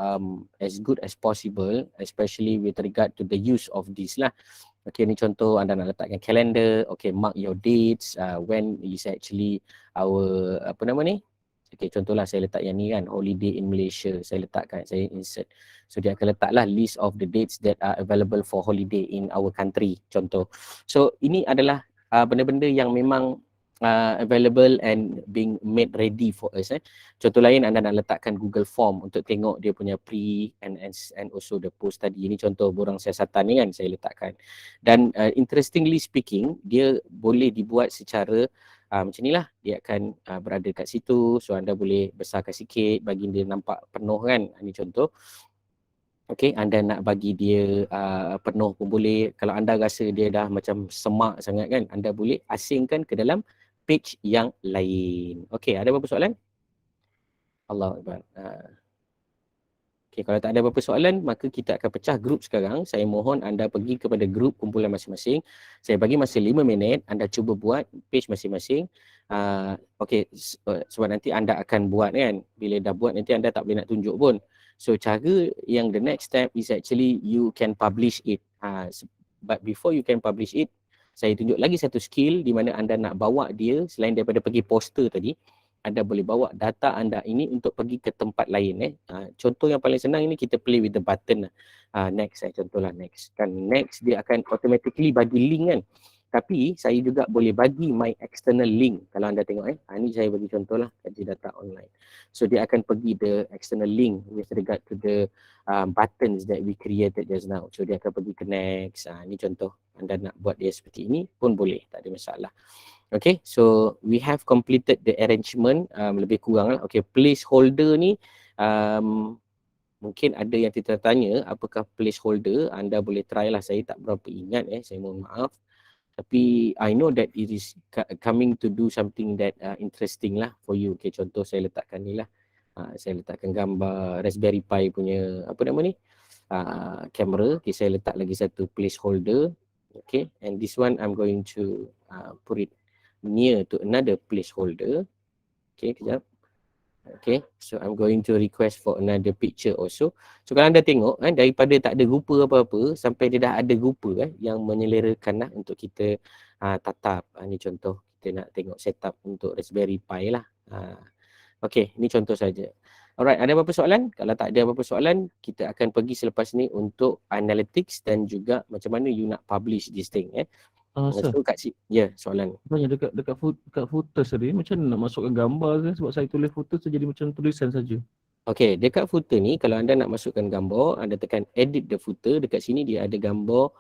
as good as possible, especially with regard to the use of this lah. Okay, ni contoh anda nak letakkan calendar. Okay, mark your dates, when is actually our apa nama ni? Okay, contohlah saya letak yang ni kan, holiday in Malaysia. Saya letakkan, saya insert. So dia akan letaklah list of the dates that are available for holiday in our country, contoh. So ini adalah benda-benda yang memang available and being made ready for us. Contoh lain, anda nak letakkan Google Form untuk tengok dia punya pre and also the post tadi. Ini contoh borang siasatan ni kan saya letakkan. Dan interestingly speaking, dia boleh dibuat secara macam ni lah. Dia akan berada kat situ. So anda boleh besarkan sikit bagi dia nampak penuh kan. Ini contoh. Okay, anda nak bagi dia penuh pun boleh. Kalau anda rasa dia dah macam semak sangat kan, anda boleh asingkan ke dalam page yang lain. Okay, ada berapa soalan? Allahu Akbar. Okay, kalau tak ada berapa soalan, maka kita akan pecah grup sekarang. Saya mohon anda pergi kepada grup kumpulan masing-masing. Saya bagi masa 5 minit, anda cuba buat page masing-masing. Okay, sebab nanti anda akan buat kan. Bila dah buat, nanti anda tak boleh nak tunjuk pun. So, cara yang the next step is actually you can publish it. But before you can publish it, saya tunjuk lagi satu skill di mana anda nak bawa dia, selain daripada pergi poster tadi, anda boleh bawa data anda ini untuk pergi ke tempat lain. Contoh yang paling senang ini, kita play with the button. Next, contohlah next. Kan next dia akan automatically bagi link kan. Tapi saya juga boleh bagi my external link. Kalau anda tengok ni saya bagi contoh lah kaji data online. So dia akan pergi the external link with regard to the buttons that we created just now. So dia akan pergi ke next. Ni contoh, anda nak buat dia seperti ini pun boleh, tak ada masalah. Okay, so we have completed the arrangement, lebih kurang lah. Okay, placeholder ni mungkin ada yang tertanya apakah placeholder. Anda boleh try lah, saya tak berapa ingat, saya mohon maaf. Tapi I know that it is coming to do something that interesting lah for you. Okay, contoh saya letakkan ni lah. Saya letakkan gambar Raspberry Pi punya apa nama ni, kamera. Okay, saya letak lagi satu placeholder. Okay, and this one I'm going to put it near to another placeholder. Okay, kejap. Okay, so I'm going to request for another picture also. So kalau anda tengok daripada tak ada rupa apa-apa sampai dia dah ada rupa yang menyelerakan lah untuk kita tatap. Ni contoh kita nak tengok setup untuk Raspberry Pi lah. Okay, ni contoh saja. Alright, ada apa-apa soalan? Kalau tak ada apa-apa soalan, kita akan pergi selepas ni untuk analytics dan juga macam mana you nak publish this thing. Sir, So soalan. banyak dekat footer tadi, macam mana nak masukkan gambar ke? Sebab saya tulis footer tu jadi macam tulisan saja. Okay, dekat footer ni kalau anda nak masukkan gambar, anda tekan edit the footer. Dekat sini dia ada gambar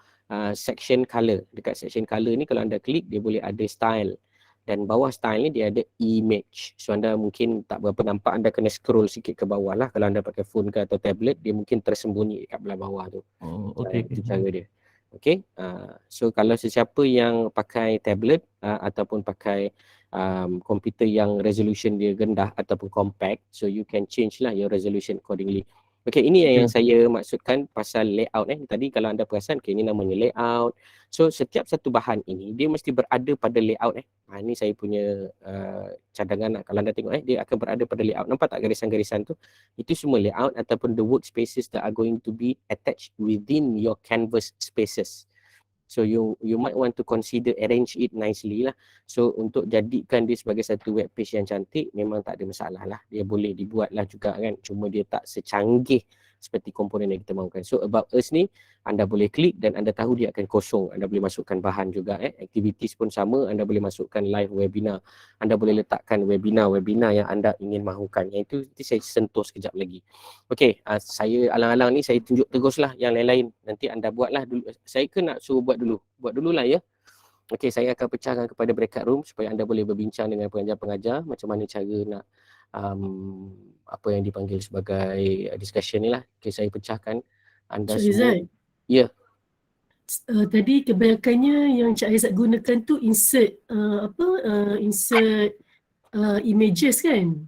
section color. Dekat section color ni kalau anda klik, dia boleh ada style. Dan bawah style ni dia ada image. So anda mungkin tak berapa nampak, anda kena scroll sikit ke bawah lah. Kalau anda pakai phone ke atau tablet, dia mungkin tersembunyi kat belah bawah tu. Oh, okey. Itu cara dia. Okay, so kalau sesiapa yang pakai tablet ataupun pakai komputer yang resolution dia rendah ataupun compact, so you can change lah your resolution accordingly. Okay, ini yang saya maksudkan pasal layout. Tadi kalau anda perasan, okay, ini namanya layout. So setiap satu bahan ini dia mesti berada pada layout. Ini saya punya cadangan lah. Kalau anda tengok dia akan berada pada layout. Nampak tak garisan-garisan tu? Itu semua layout ataupun the workspaces that are going to be attached within your canvas spaces. So you might want to consider arrange it nicely lah. So untuk jadikan dia sebagai satu web page yang cantik, memang tak ada masalah lah. Dia boleh dibuat lah juga kan. Cuma dia tak secanggih seperti komponen yang kita mahukan. So about us ni, anda boleh klik dan anda tahu dia akan kosong. Anda boleh masukkan bahan juga. Activities pun sama, anda boleh masukkan live webinar. Anda boleh letakkan webinar yang anda ingin mahukan. Yang itu nanti saya sentuh sekejap lagi. Okey, saya alang-alang ni saya tunjuk teruslah yang lain-lain. Nanti anda buatlah dulu. Saya ke nak suruh buat dulu? Buat dululah ya. Okey, saya akan pecahkan kepada breakout room supaya anda boleh berbincang dengan pengajar-pengajar macam mana cara nak apa yang dipanggil sebagai discussion ni lah. Okey, saya pecahkan anda semua. Ya. Tadi kebanyakannya yang Cik Aizat gunakan tu insert images kan?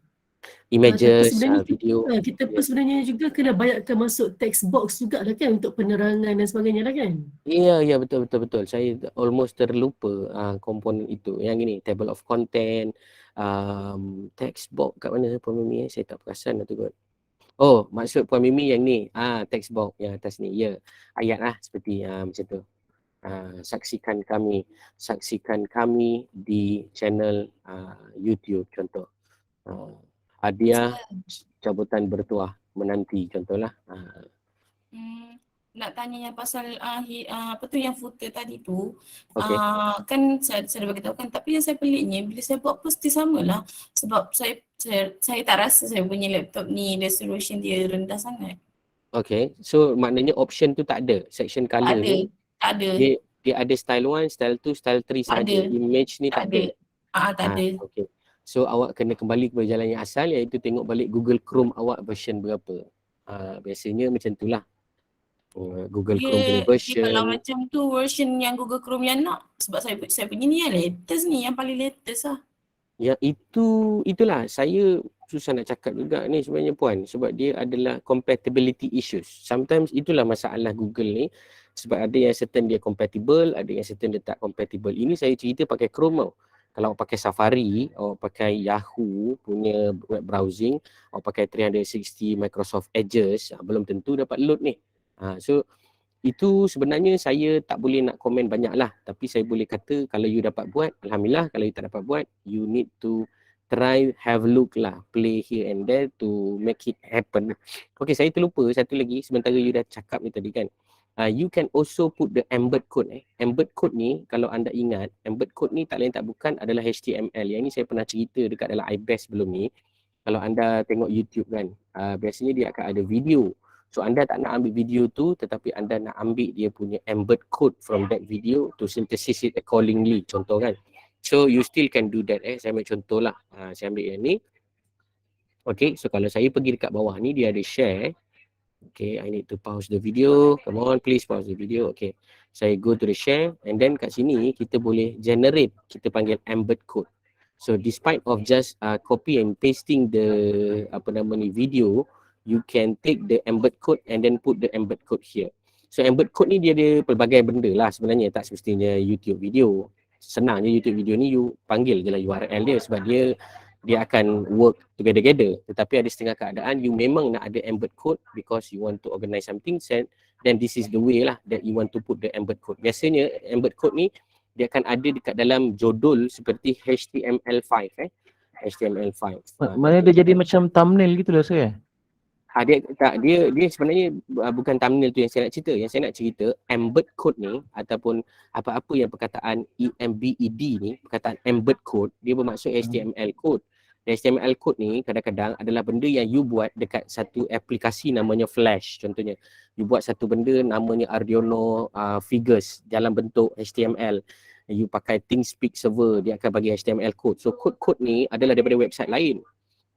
Images, tapi video. kita pun sebenarnya juga kena banyakkan masuk text box juga lah kan untuk penerangan dan sebagainya lah kan? Ya, betul. Saya almost terlupa komponen itu. Yang ini, table of content, text box kat mana Puan Mimi? Saya tak perasan lah tu kot. Oh, maksud Puan Mimi yang ni, text box yang atas ni. Ya, ayat lah seperti macam tu. Saksikan kami di channel YouTube contoh. Hadiah cabutan bertuah menanti contohlah. Nak tanya yang pasal apa tu yang footer tadi tu, Okay. kan saya dah beritahu kan, tapi yang saya peliknya bila saya buat pasti samalah sebab saya tak rasa saya punya laptop ni resolution dia rendah sangat. Okay, so maknanya option tu tak ada. Section color ni Tak ada. dia ada style 1, style 2, style 3 saja. Image ni tak ada. Tak ada. Okay. So awak kena kembali kepada jalan yang asal, iaitu tengok balik Google Chrome awak version berapa. Biasanya macam itulah. Google Chrome punya version. Kalau macam tu version yang Google Chrome yang nak, sebab saya punya ni yang latest ni, yang paling latest lah. Ya, itulah saya susah nak cakap juga ni sebenarnya Puan, sebab dia adalah compatibility issues. Sometimes itulah masalah Google ni, sebab ada yang certain dia compatible, ada yang certain dia tak compatible. Ini saya cerita pakai Chrome tau. Kalau awak pakai Safari, awak pakai Yahoo punya web browsing, awak pakai 360 Microsoft Edge, belum tentu dapat load ni. So itu sebenarnya saya tak boleh nak komen banyak lah, tapi saya boleh kata kalau you dapat buat, Alhamdulillah. Kalau you tak dapat buat, you need to try, have a look lah, play here and there to make it happen. Okay, saya terlupa satu lagi sementara you dah cakap ni tadi kan. you can also put the embed code. Embed code ni, kalau anda ingat, embed code ni tak lain tak bukan adalah HTML. Yang ni saya pernah cerita dekat dalam iBest sebelum ni. Kalau anda tengok YouTube kan, biasanya dia akan ada video. So anda tak nak ambil video tu, tetapi anda nak ambil dia punya embed code from that video to synthesis it accordingly, contoh kan. So you still can do that. Saya ambil contoh lah. Saya ambil yang ni. Okay, so kalau saya pergi dekat bawah ni, dia ada share. Okay, I need to pause the video. Come on, please pause the video. Okay, saya go to the share, and then kat sini kita boleh generate, kita panggil embed code. So despite of just copy and pasting the video, you can take the embed code and then put the embed code here. So embed code ni dia ada pelbagai benda lah sebenarnya, tak semestinya YouTube video. Senang je YouTube video ni, you panggil je lah URL dia sebab dia akan work together. Tetapi ada setengah keadaan you memang nak ada embed code because you want to organize something, then this is the way lah that you want to put the embed code. Biasanya embed code ni dia akan ada dekat dalam jodul seperti HTML5 HTML5. Mana dia jadi macam thumbnail gitu lah saya. Dia sebenarnya bukan thumbnail tu yang saya nak cerita. Yang saya nak cerita embed code ni ataupun apa-apa yang perkataan EMBED ni, perkataan embed code, dia bermaksud HTML code. Dan HTML code ni kadang-kadang adalah benda yang you buat dekat satu aplikasi namanya Flash. Contohnya, you buat satu benda namanya Arduino figures dalam bentuk HTML. You pakai ThinkSpeak server, dia akan bagi HTML code. So code-code ni adalah daripada website lain.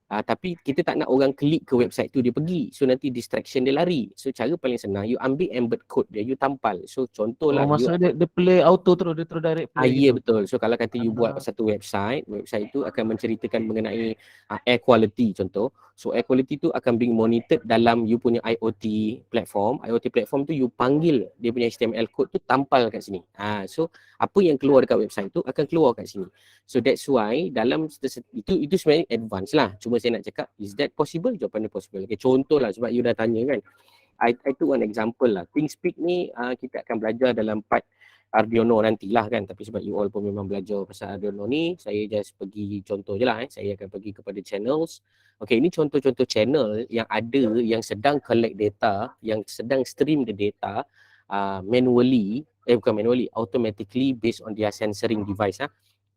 Tapi kita tak nak orang klik ke website tu dia pergi. So nanti distraction dia lari. So cara paling senang, you ambil embed code dia, you tampal. So contohlah maksudnya dia play auto terus, dia terus direct play. Ya betul. So kalau kata you buat satu website tu akan menceritakan mengenai air quality contoh. So air quality tu akan being monitored dalam you punya IoT platform. IoT platform tu you panggil dia punya HTML code tu, tampal kat sini. So apa yang keluar dekat website tu akan keluar kat sini. So that's why dalam itu sebenarnya advance lah. Cuma saya nak cakap, is that possible? Jawapannya possible. Okay, contoh lah sebab you dah tanya kan. I took one example lah. ThinkSpeak ni kita akan belajar dalam part Arduino nantilah kan. Tapi sebab you all pun memang belajar pasal Arduino ni, saya just pergi contoh je lah. Saya akan pergi kepada channels. Okay, ini contoh-contoh channel yang ada, yang sedang collect data, yang sedang stream the data automatically based on their sensoring device.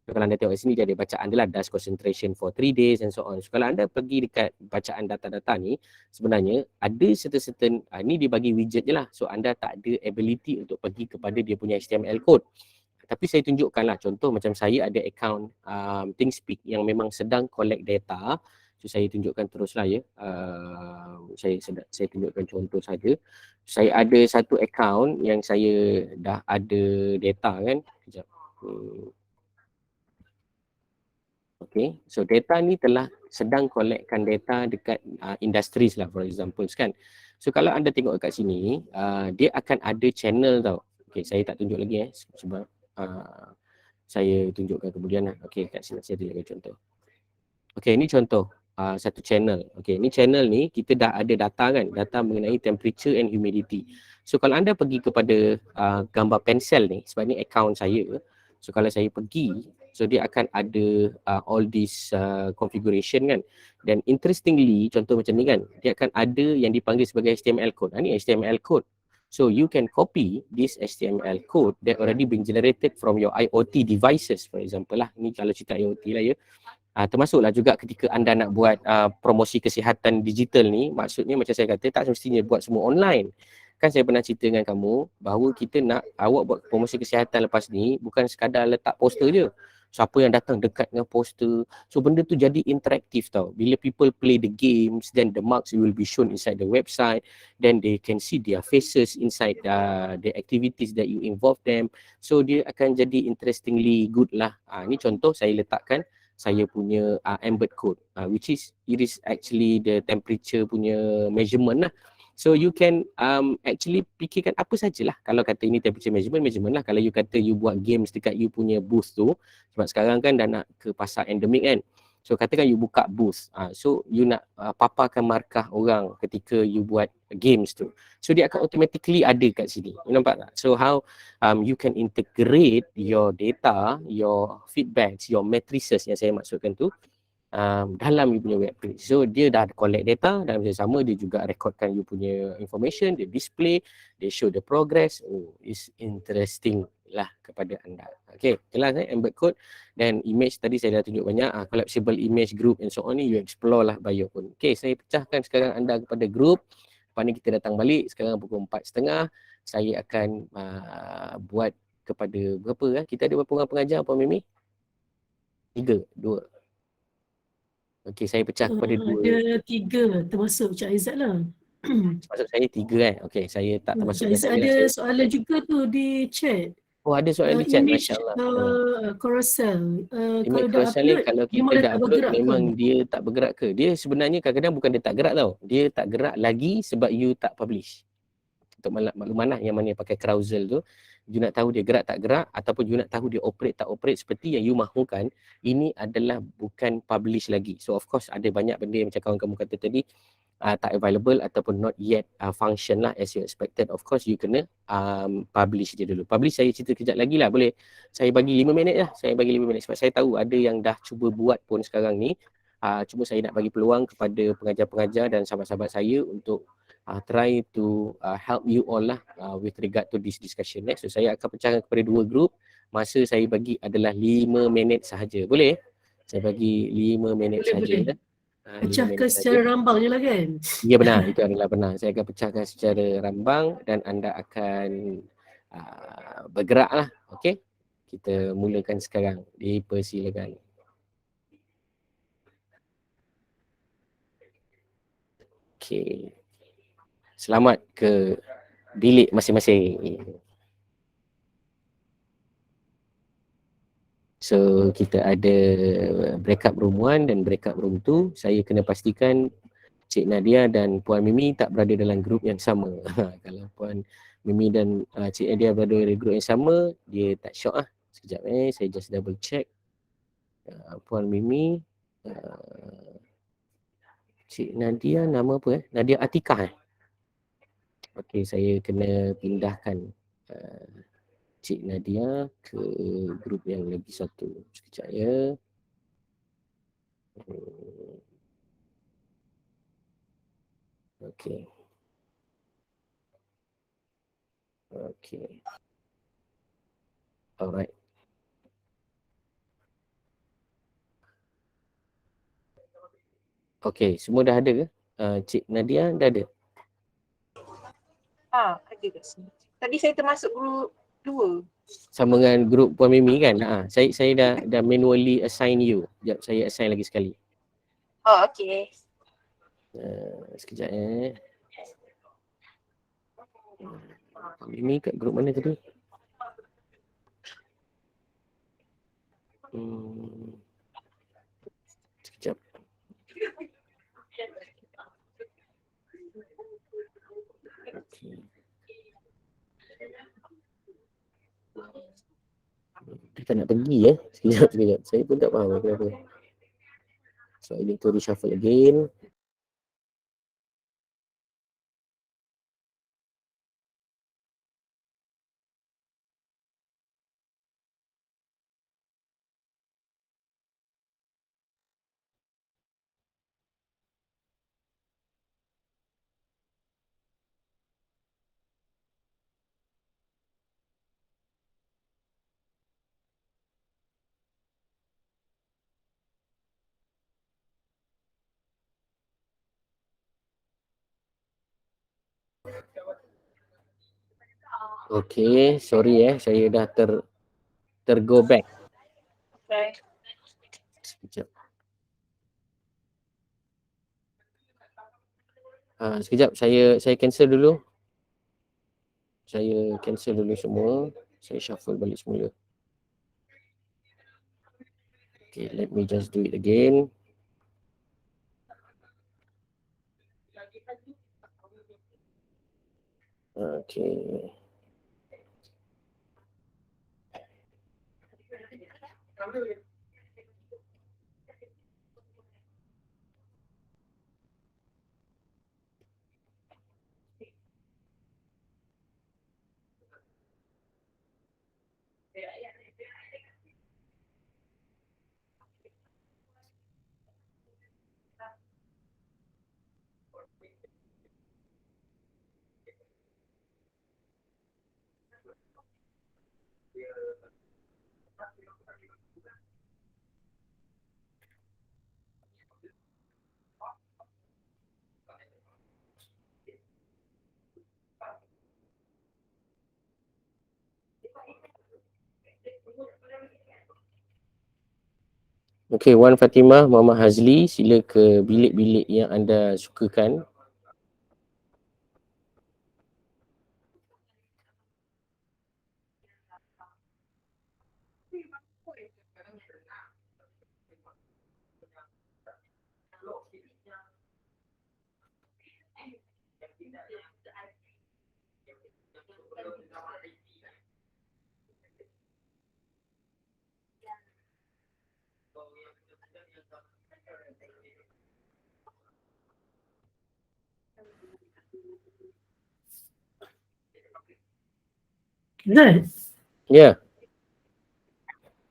Kalau anda tengok sini dia ada bacaan dia lah, dust concentration for 3 days and so on. So kalau anda pergi dekat bacaan data-data ni, sebenarnya ada certain ni dia bagi widget je lah. So anda tak ada ability untuk pergi kepada dia punya HTML code. Tapi saya tunjukkan lah contoh, macam saya ada account ThinkSpeak yang memang sedang collect data. So saya tunjukkan teruslah ya. Saya tunjukkan contoh saja. Saya ada satu account yang saya dah ada data kan. Sekejap. Okay, so data ni telah sedang collectkan data dekat industries lah, for example kan. So kalau anda tengok kat sini, dia akan ada channel tau. Okay, saya tak tunjuk lagi sebab saya tunjukkan kemudian lah. Okay, kat sini saya tunjukkan contoh. Okay, ini contoh satu channel. Okay, ni channel ni kita dah ada data kan, data mengenai temperature and humidity. So kalau anda pergi kepada gambar pensel ni, sebab ni account saya. So kalau saya pergi, so dia akan ada all this configuration kan. Dan interestingly, contoh macam ni kan, dia akan ada yang dipanggil sebagai HTML code. Ni HTML code. So you can copy this HTML code that already been generated from your IoT devices, for example lah. Ni kalau cerita IoT lah ya. Termasuklah juga ketika anda nak buat promosi kesihatan digital ni, maksudnya macam saya kata, tak semestinya buat semua online. Kan saya pernah cerita dengan kamu bahawa kita nak awak buat promosi kesihatan lepas ni bukan sekadar letak poster je. Siapa yang datang dekat dengan poster. So benda tu jadi interaktif tau. Bila people play the games, then the marks will be shown inside the website. Then they can see their faces inside the activities that you involve them. So dia akan jadi interestingly good lah. Ni contoh saya letakkan saya punya embed code. Which is, it is actually the temperature punya measurement lah. So you can actually fikirkan apa sajalah. Kalau kata ini temperature measurement lah. Kalau you kata you buat games dekat you punya booth tu, sebab sekarang kan dah nak ke pasar endemik kan. So katakan you buka booth, so you nak paparkan markah orang ketika you buat games tu. So dia akan automatically ada kat sini. You nampak tak? So how you can integrate your data, your feedbacks, your matrices yang saya maksudkan tu dalam you punya web page. So dia dah collect data, dalam masa sama dia juga rekodkan you punya information, dia display, dia show the progress. Oh, it's interesting lah kepada anda. Okay, jelas embed code dan image tadi saya dah tunjuk banyak, collapsible image group and so on ni you explore lah by your own. Okay, saya pecahkan sekarang anda kepada group. Lepas ni kita datang balik sekarang pukul 4.30. Saya akan buat kepada berapa kita ada berapa orang pengajar Puan Mimi? 3, 2. Okey, saya pecah kepada 2. Ada 3 termasuk Cik Aizat lah. Maksud saya 3 Okey, saya tak termasuk Cik Aizat ada soalan juga tu di chat. Oh, ada soalan di chat, Image masya-Allah. Carousel. Image Kalau dah carousel ni upload, kalau dia kita malah dah tak upload bergerak memang ke? dia tak bergerak ke? Dia sebenarnya kadang-kadang bukan dia tak gerak tau. Dia tak gerak lagi sebab you tak publish. Untuk makluman lah yang mana pakai carousel tu, you nak tahu dia gerak tak gerak ataupun you nak tahu dia operate tak operate seperti yang you mahukan, ini adalah bukan publish lagi. So of course ada banyak benda yang macam kawan kamu kata tadi tak available ataupun not yet function lah as you expected. Of course you kena publish dia dulu. Publish saya cerita kejap lagi lah, boleh? Saya bagi 5 minit lah. Saya bagi 5 minit sebab saya tahu ada yang dah cuba buat pun sekarang ni. Cuma saya nak bagi peluang kepada pengajar-pengajar dan sahabat-sahabat saya untuk try to help you all lah with regard to this discussion. So saya akan pecahkan kepada 2 grup. Masa saya bagi adalah 5 minit sahaja. Boleh? Saya bagi 5 minit sahaja. Pecahkan secara rambang je lah kan? Ya benar, itu adalah benar. Saya akan pecahkan secara rambang dan anda akan bergerak lah. Okey? Kita mulakan sekarang. Dipersilakan. Okey. Selamat ke bilik masing-masing. So kita ada breakup room 1 dan breakup room 2. Saya kena pastikan Cik Nadia dan Puan Mimi tak berada dalam grup yang sama. Kalau Puan Mimi dan Cik Nadia berada dalam grup yang sama, dia tak syok lah. Sekejap saya just double check. Puan Mimi, Cik Nadia nama apa Nadia Atikah Okey, saya kena pindahkan Cik Nadia ke grup yang lagi satu. Sekejap ya. Okey. Okey. Alright. Okey, semua dah ada ke? Cik Nadia dah ada? Ada kat sini. Tadi saya termasuk grup 2. Sama dengan grup Puan Mimi kan? Saya dah manually assign you. Sekejap, saya assign lagi sekali. Oh, okey. Sekejap Puan Mimi kat grup mana tadi? Sekejap. Okay. Dia tak nak pergi Sekejap. Saya pun tak faham kenapa. So I need to reshuffle again. Okay, sorry saya dah tergo back. Okay. Sekejap. Sekejap, saya cancel dulu. Saya cancel dulu semua. Saya shuffle balik semula. Okay, let me just do it again. Okay. Okay, Wan Fatimah Muhammad Hazli, sila ke bilik-bilik yang anda sukakan. Kan? Ya.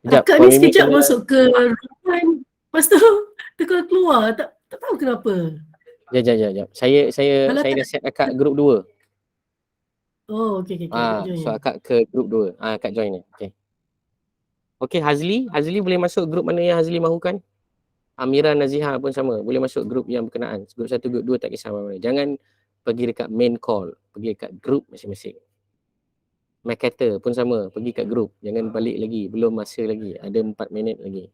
Sekejap, Akak Puan ni Mimi sekejap kena... masuk ke ruangan. Lepas tu teka keluar. Tak tahu kenapa. Sekejap. Saya Kalau dah tak, set akak grup 2. oh okey. Akak join. So akak ke grup 2. Akak join ni. Okay, Hazli boleh masuk grup mana yang Hazli mahukan? Amira Naziha pun sama. Boleh masuk grup yang berkenaan. Grup 1, grup 2 tak kisah mana. Jangan pergi dekat main call. Pergi dekat grup masing-masing. Makata pun sama. Pergi kat grup. Jangan balik lagi. Belum masa lagi. Ada 4 minit lagi.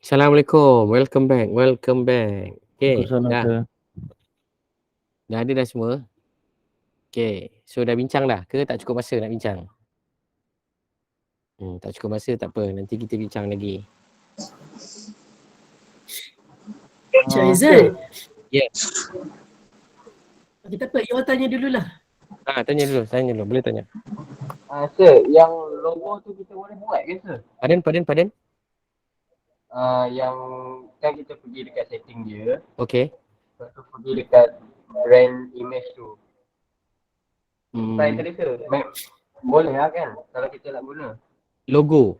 Assalamualaikum. Welcome back. Okay, Waalaikumsalam. dah ada dah semua. Okay, so dah bincang dah ke tak cukup masa nak bincang? Tak cukup masa tak apa. Nanti kita bincang lagi. Cik Aizal. Ya. Okay, tak apa. You all tanya dululah. Tanya dulu. Boleh tanya. Sir, yang logo tu kita boleh buat ke sir? Pardon? Yang kan kita pergi dekat setting dia, Okay. lepas tu pergi dekat brand image tu. Try Hmm, tadi sir. Boleh lah kan kalau kita nak guna logo.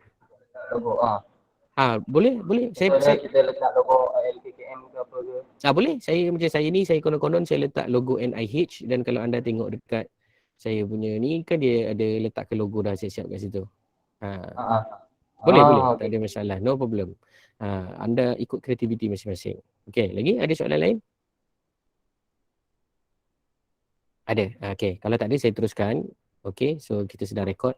logo. Boleh. Contohnya kita letak logo LKKM ke apa ke. Boleh. Saya konon-konon saya letak logo NIH, dan kalau anda tengok dekat saya punya ni kan dia ada letakkan logo dah siap-siap kat situ. Boleh. Tak Okay. ada masalah. No problem. Anda ikut kreativiti masing-masing. Okay, lagi ada soalan lain? Ada. Okay, kalau tak ada saya teruskan. Okay, so kita sedang rekod.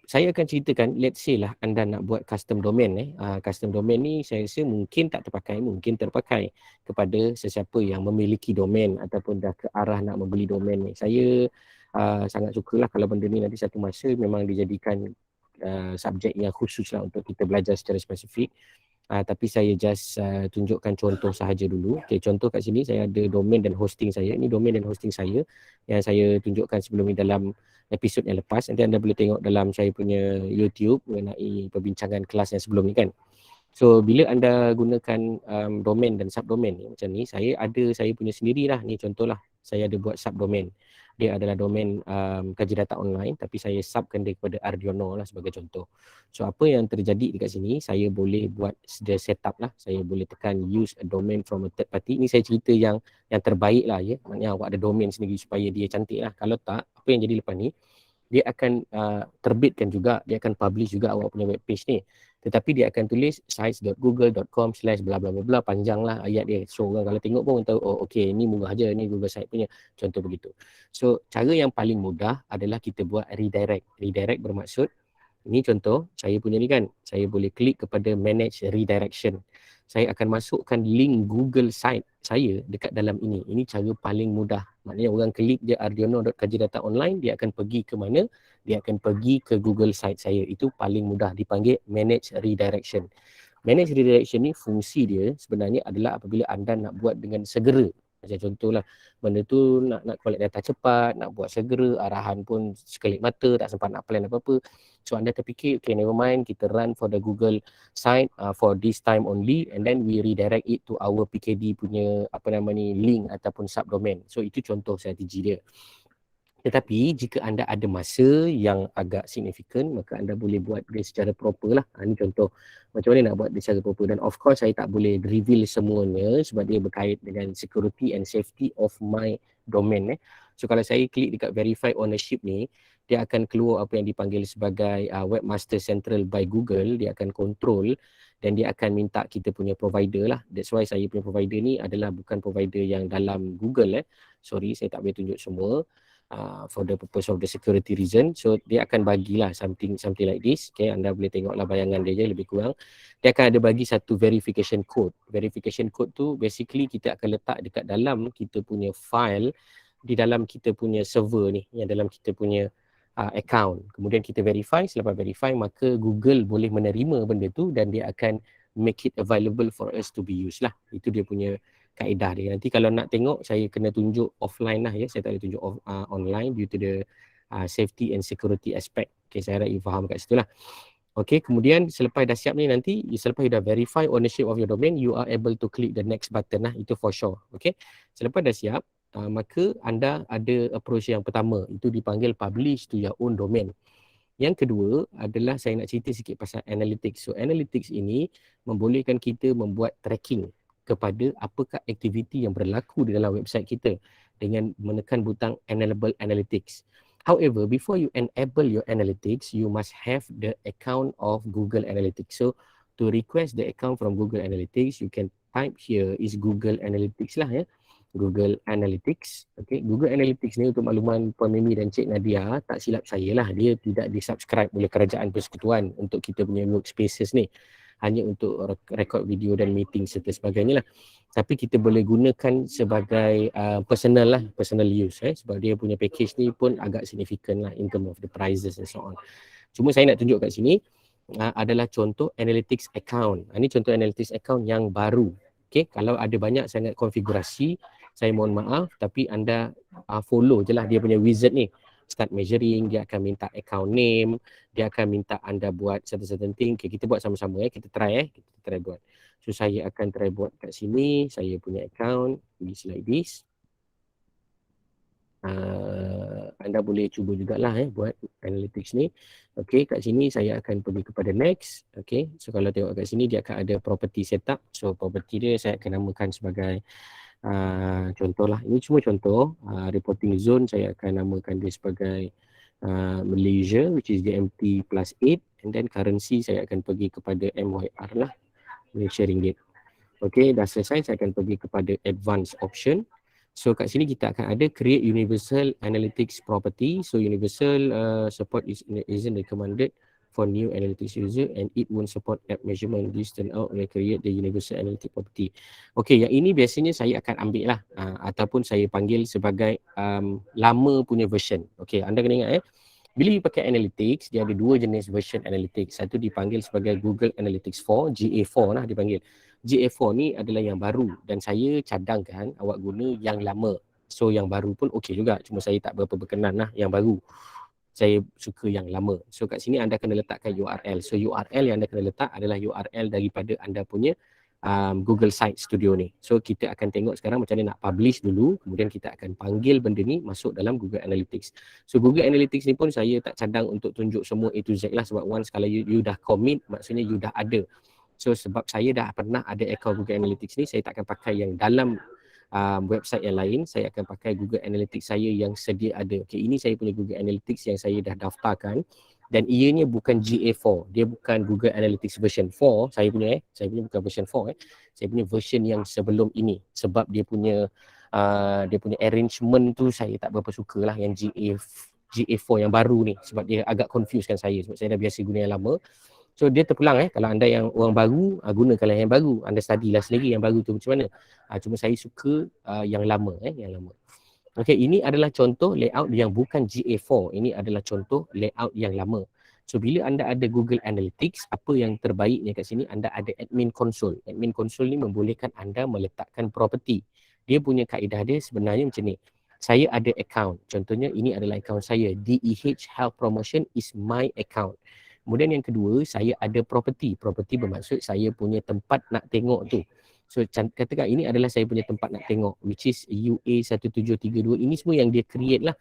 Saya akan ceritakan, let's say lah anda nak buat custom domain. Custom domain ni saya rasa mungkin tak terpakai, mungkin terpakai kepada sesiapa yang memiliki domain ataupun dah ke arah nak membeli domain ni. Saya sangat sukalah kalau benda ni nanti satu masa memang dijadikan subjek yang khusus lah untuk kita belajar secara spesifik. Tapi saya just tunjukkan contoh sahaja dulu. Okay, contoh kat sini saya ada domain dan hosting saya. Ini domain dan hosting saya yang saya tunjukkan sebelum ni dalam episod yang lepas. Nanti anda boleh tengok dalam saya punya YouTube mengenai perbincangan kelas yang sebelum ni kan. So bila anda gunakan domain dan subdomain ni macam ni, saya punya sendirilah. Ni contohlah, saya ada buat subdomain. Dia adalah domain kaji data online, tapi saya subkan dia kepada Arduino lah sebagai contoh. So apa yang terjadi dekat sini, saya boleh buat the setup lah. Saya boleh tekan use a domain from a third party. Ini saya cerita yang terbaik lah ya. Maknanya awak ada domain sendiri supaya dia cantik lah. Kalau tak, apa yang jadi lepas ni, dia akan terbitkan juga, dia akan publish juga awak punya web page ni. Tetapi dia akan tulis sites.google.com/bla bla bla, panjang lah ayat dia. So orang kalau tengok pun tahu, oh okey, ni murah je, ni Google Site punya. Contoh begitu. So cara yang paling mudah adalah kita buat redirect. Redirect bermaksud, ini contoh saya punya ni kan, saya boleh klik kepada manage redirection. Saya akan masukkan link Google Site saya dekat dalam ini. Ini cara paling mudah. Maknanya orang klik je arduino.kajidata online, dia akan pergi ke mana? Dia akan pergi ke Google Site saya. Itu paling mudah, dipanggil manage redirection. Manage redirection ni fungsi dia sebenarnya adalah apabila anda nak buat dengan segera. Macam contohlah, benda tu nak collect data cepat, nak buat segera, arahan pun sekelip mata, tak sempat nak plan apa-apa. So anda terfikir, okay, never mind, kita run for the Google site for this time only, and then we redirect it to our PKD punya link ataupun subdomain. So itu contoh strategi dia. Tetapi jika anda ada masa yang agak signifikan, maka anda boleh buat dia secara proper lah. Ini contoh macam mana nak buat dia secara proper. Dan of course saya tak boleh reveal semuanya sebab dia berkait dengan security and safety of my domain. So kalau saya klik dekat verify ownership ni, dia akan keluar apa yang dipanggil sebagai Webmaster Central by Google. Dia akan control dan dia akan minta kita punya provider lah. That's why saya punya provider ni adalah bukan provider yang dalam Google. Sorry, saya tak boleh tunjuk semua. For the purpose of the security reason. So dia akan bagilah something like this. Okay, anda boleh tengoklah bayangan dia je lebih kurang. Dia akan ada bagi satu verification code. Verification code tu basically kita akan letak dekat dalam kita punya file, di dalam kita punya server ni, yang dalam kita punya account. Kemudian kita verify, selepas verify maka Google boleh menerima benda tu dan dia akan make it available for us to be used lah. Itu dia punya kaedah dia. Nanti kalau nak tengok, saya kena tunjuk offline lah ya. Saya tak boleh tunjuk online due to the safety and security aspect. Okay, saya harap you faham kat situ lah. Okay, kemudian selepas dah siap ni nanti, selepas you dah verify ownership of your domain, you are able to click the next button lah. Itu for sure. Okay, selepas dah siap, maka anda ada approach yang pertama. Itu dipanggil publish to your own domain. Yang kedua adalah saya nak cerita sikit pasal analytics. So analytics ini membolehkan kita membuat tracking kepada apakah aktiviti yang berlaku di dalam website kita dengan menekan butang enable analytics. However, before you enable your analytics, you must have the account of Google Analytics. So to request the account from Google Analytics, you can type here is Google Analytics lah ya. Google Analytics. Okay, Google Analytics ni untuk makluman Puan Mimi dan Cik Nadia, tak silap saya lah, dia tidak disubscribe oleh Kerajaan Persekutuan untuk kita punya workspaces ni. Hanya untuk rekod video dan meeting serta sebagainya lah. Tapi kita boleh gunakan sebagai personal lah, personal use sebab dia punya package ni pun agak signifikan lah in term of the prices and so on. Cuma saya nak tunjuk kat sini adalah contoh analytics account. Ini contoh analytics account yang baru. Okay, kalau ada banyak sangat konfigurasi, saya mohon maaf, tapi anda follow je lah dia punya wizard ni. start measuring, dia akan minta account name, dia akan minta anda buat certain thing. Okay, kita buat sama-sama kita try buat. So saya akan try buat kat sini, saya punya account is like this. Anda boleh cuba jugalah buat analytics ni. Okay, kat sini saya akan pergi kepada next. Okay, so kalau tengok kat sini dia akan ada property setup. So property dia saya akan namakan sebagai contohlah, ini semua contoh. Reporting zone saya akan namakan dia sebagai Malaysia, which is GMT plus 8, and then currency saya akan pergi kepada MYR lah, Malaysia Ringgit. Okay, dah selesai, saya akan pergi kepada advanced option. So kat sini kita akan ada create universal analytics property. So universal support isn't recommended for new analytics user and it won't support app measurement. This turn out will create the universal analytics property. Okay, yang ini biasanya saya akan ambil lah ataupun saya panggil sebagai lama punya version. Okay, anda kena ingat bila you pakai analytics, dia ada dua jenis version analytics. Satu dipanggil sebagai Google Analytics 4, GA4 lah dipanggil. GA4 ni adalah yang baru dan saya cadangkan awak guna yang lama. So yang baru pun okey juga, cuma saya tak berapa berkenan lah yang baru. Saya suka yang lama. So kat sini anda kena letakkan URL. So URL yang anda kena letak adalah URL daripada anda punya Google Site Studio ni. So kita akan tengok sekarang macam mana nak publish dulu, kemudian kita akan panggil benda ni masuk dalam Google Analytics. So Google Analytics ni pun saya tak cadang untuk tunjuk semua A to Z lah, sebab once kalau you dah commit, maksudnya you dah ada. So sebab saya dah pernah ada account Google Analytics ni, saya tak akan pakai yang dalam website yang lain, saya akan pakai Google Analytics saya yang sedia ada. Okay, ini saya punya Google Analytics yang saya dah daftarkan dan ianya bukan GA4, dia bukan Google Analytics version 4, saya punya bukan version 4 saya punya version yang sebelum ini, sebab dia punya arrangement tu saya tak berapa suka lah yang GA4 yang baru ni, sebab dia agak confusekan saya, sebab saya dah biasa guna yang lama. So dia terpulang kalau anda yang orang baru, gunakanlah yang baru, anda studylah sendiri yang baru tu macam mana. Cuma saya suka yang lama yang lama. Okay, ini adalah contoh layout yang bukan GA4. Ini adalah contoh layout yang lama. So bila anda ada Google Analytics, apa yang terbaiknya kat sini, anda ada admin console. Admin console ni membolehkan anda meletakkan property. Dia punya kaedah dia sebenarnya macam ni. Saya ada account. Contohnya ini adalah account saya. DEH Health Promotion is my account. Kemudian yang kedua, saya ada property. Property bermaksud saya punya tempat nak tengok tu. So katakan ini adalah saya punya tempat nak tengok, which is UA1732. Ini semua yang dia create lah.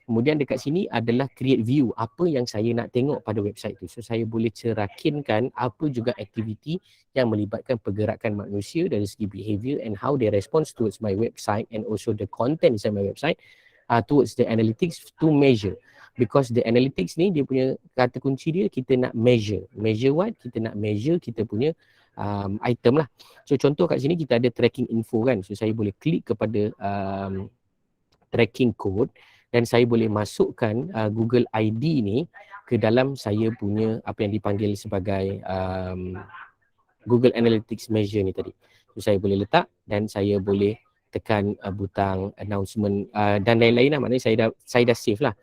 Kemudian dekat sini adalah create view, apa yang saya nak tengok pada website tu. So saya boleh cerakinkan apa juga aktiviti yang melibatkan pergerakan manusia dari segi behavior and how they respond towards my website and also the content inside my website towards the analytics to measure. Because the analytics ni dia punya kata kunci dia, kita nak measure. Measure what? Kita nak measure kita punya item lah. So contoh kat sini kita ada tracking info kan. So saya boleh klik kepada tracking code dan saya boleh masukkan Google ID ni ke dalam saya punya apa yang dipanggil sebagai Google Analytics measure ni tadi. So saya boleh letak dan saya boleh tekan butang announcement dan lain-lain lah. Maknanya saya dah save lah.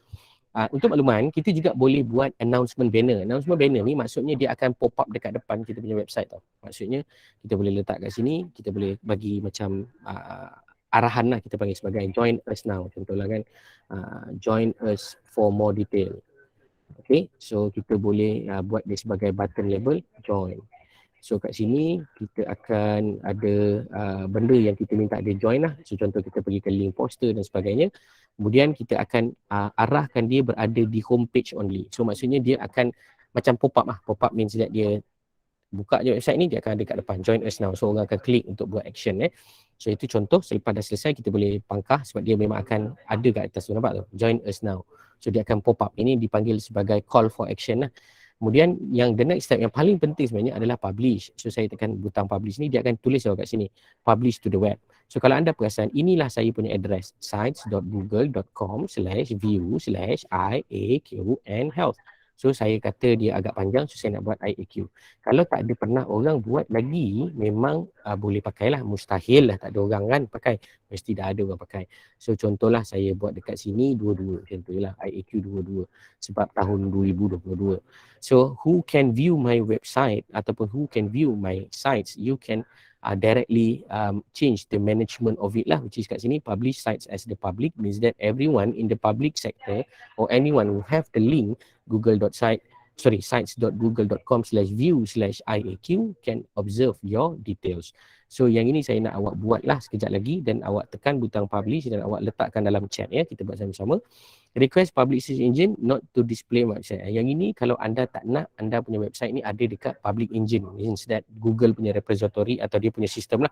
Untuk makluman, kita juga boleh buat announcement banner. Announcement banner ni maksudnya dia akan pop up dekat depan kita punya website tau. Maksudnya kita boleh letak kat sini, kita boleh bagi macam arahan lah, kita panggil sebagai join us now. Contohlah kan, join us for more detail. Okay, so kita boleh buat dia sebagai button label, join. So kat sini kita akan ada benda yang kita minta dia join lah. So contoh kita pergi ke link poster dan sebagainya. Kemudian kita akan arahkan dia berada di homepage only. So maksudnya dia akan macam pop up lah. Pop up means that dia buka je website ni, dia akan ada kat depan, join us now. So orang akan klik untuk buat action So itu contoh, selepas dah selesai kita boleh pangkah sebab dia memang akan ada kat atas tu, nampak tu, join us now. So dia akan pop up. Ini dipanggil sebagai call for action lah. Kemudian yang the next step yang paling penting sebenarnya adalah publish. So saya tekan butang publish ni, dia akan tulis kat sini, publish to the web. So kalau anda perasan, inilah saya punya address, sites.google.com/view/IAQN health. So saya kata dia agak panjang, so saya nak buat IAQ. Kalau tak ada pernah orang buat lagi, memang boleh pakailah. Mustahil lah tak ada orang kan pakai. Mesti dah ada orang pakai. So contohlah saya buat dekat sini 22. Macam tu lah, IAQ 22. Sebab tahun 2022. So who can view my website ataupun who can view my sites, you can directly change the management of it lah, which is kat sini publish sites as the public, means that everyone in the public sector or anyone who have the link sites.google.com/view/IAQ can observe your details. So yang ini saya nak awak buat lah sekejap lagi, dan awak tekan butang publish dan awak letakkan dalam chat ya, kita buat sama-sama. Request public search engine not to display website. Yang ini kalau anda tak nak anda punya website ni ada dekat public engine, means that Google punya repository atau dia punya sistem lah.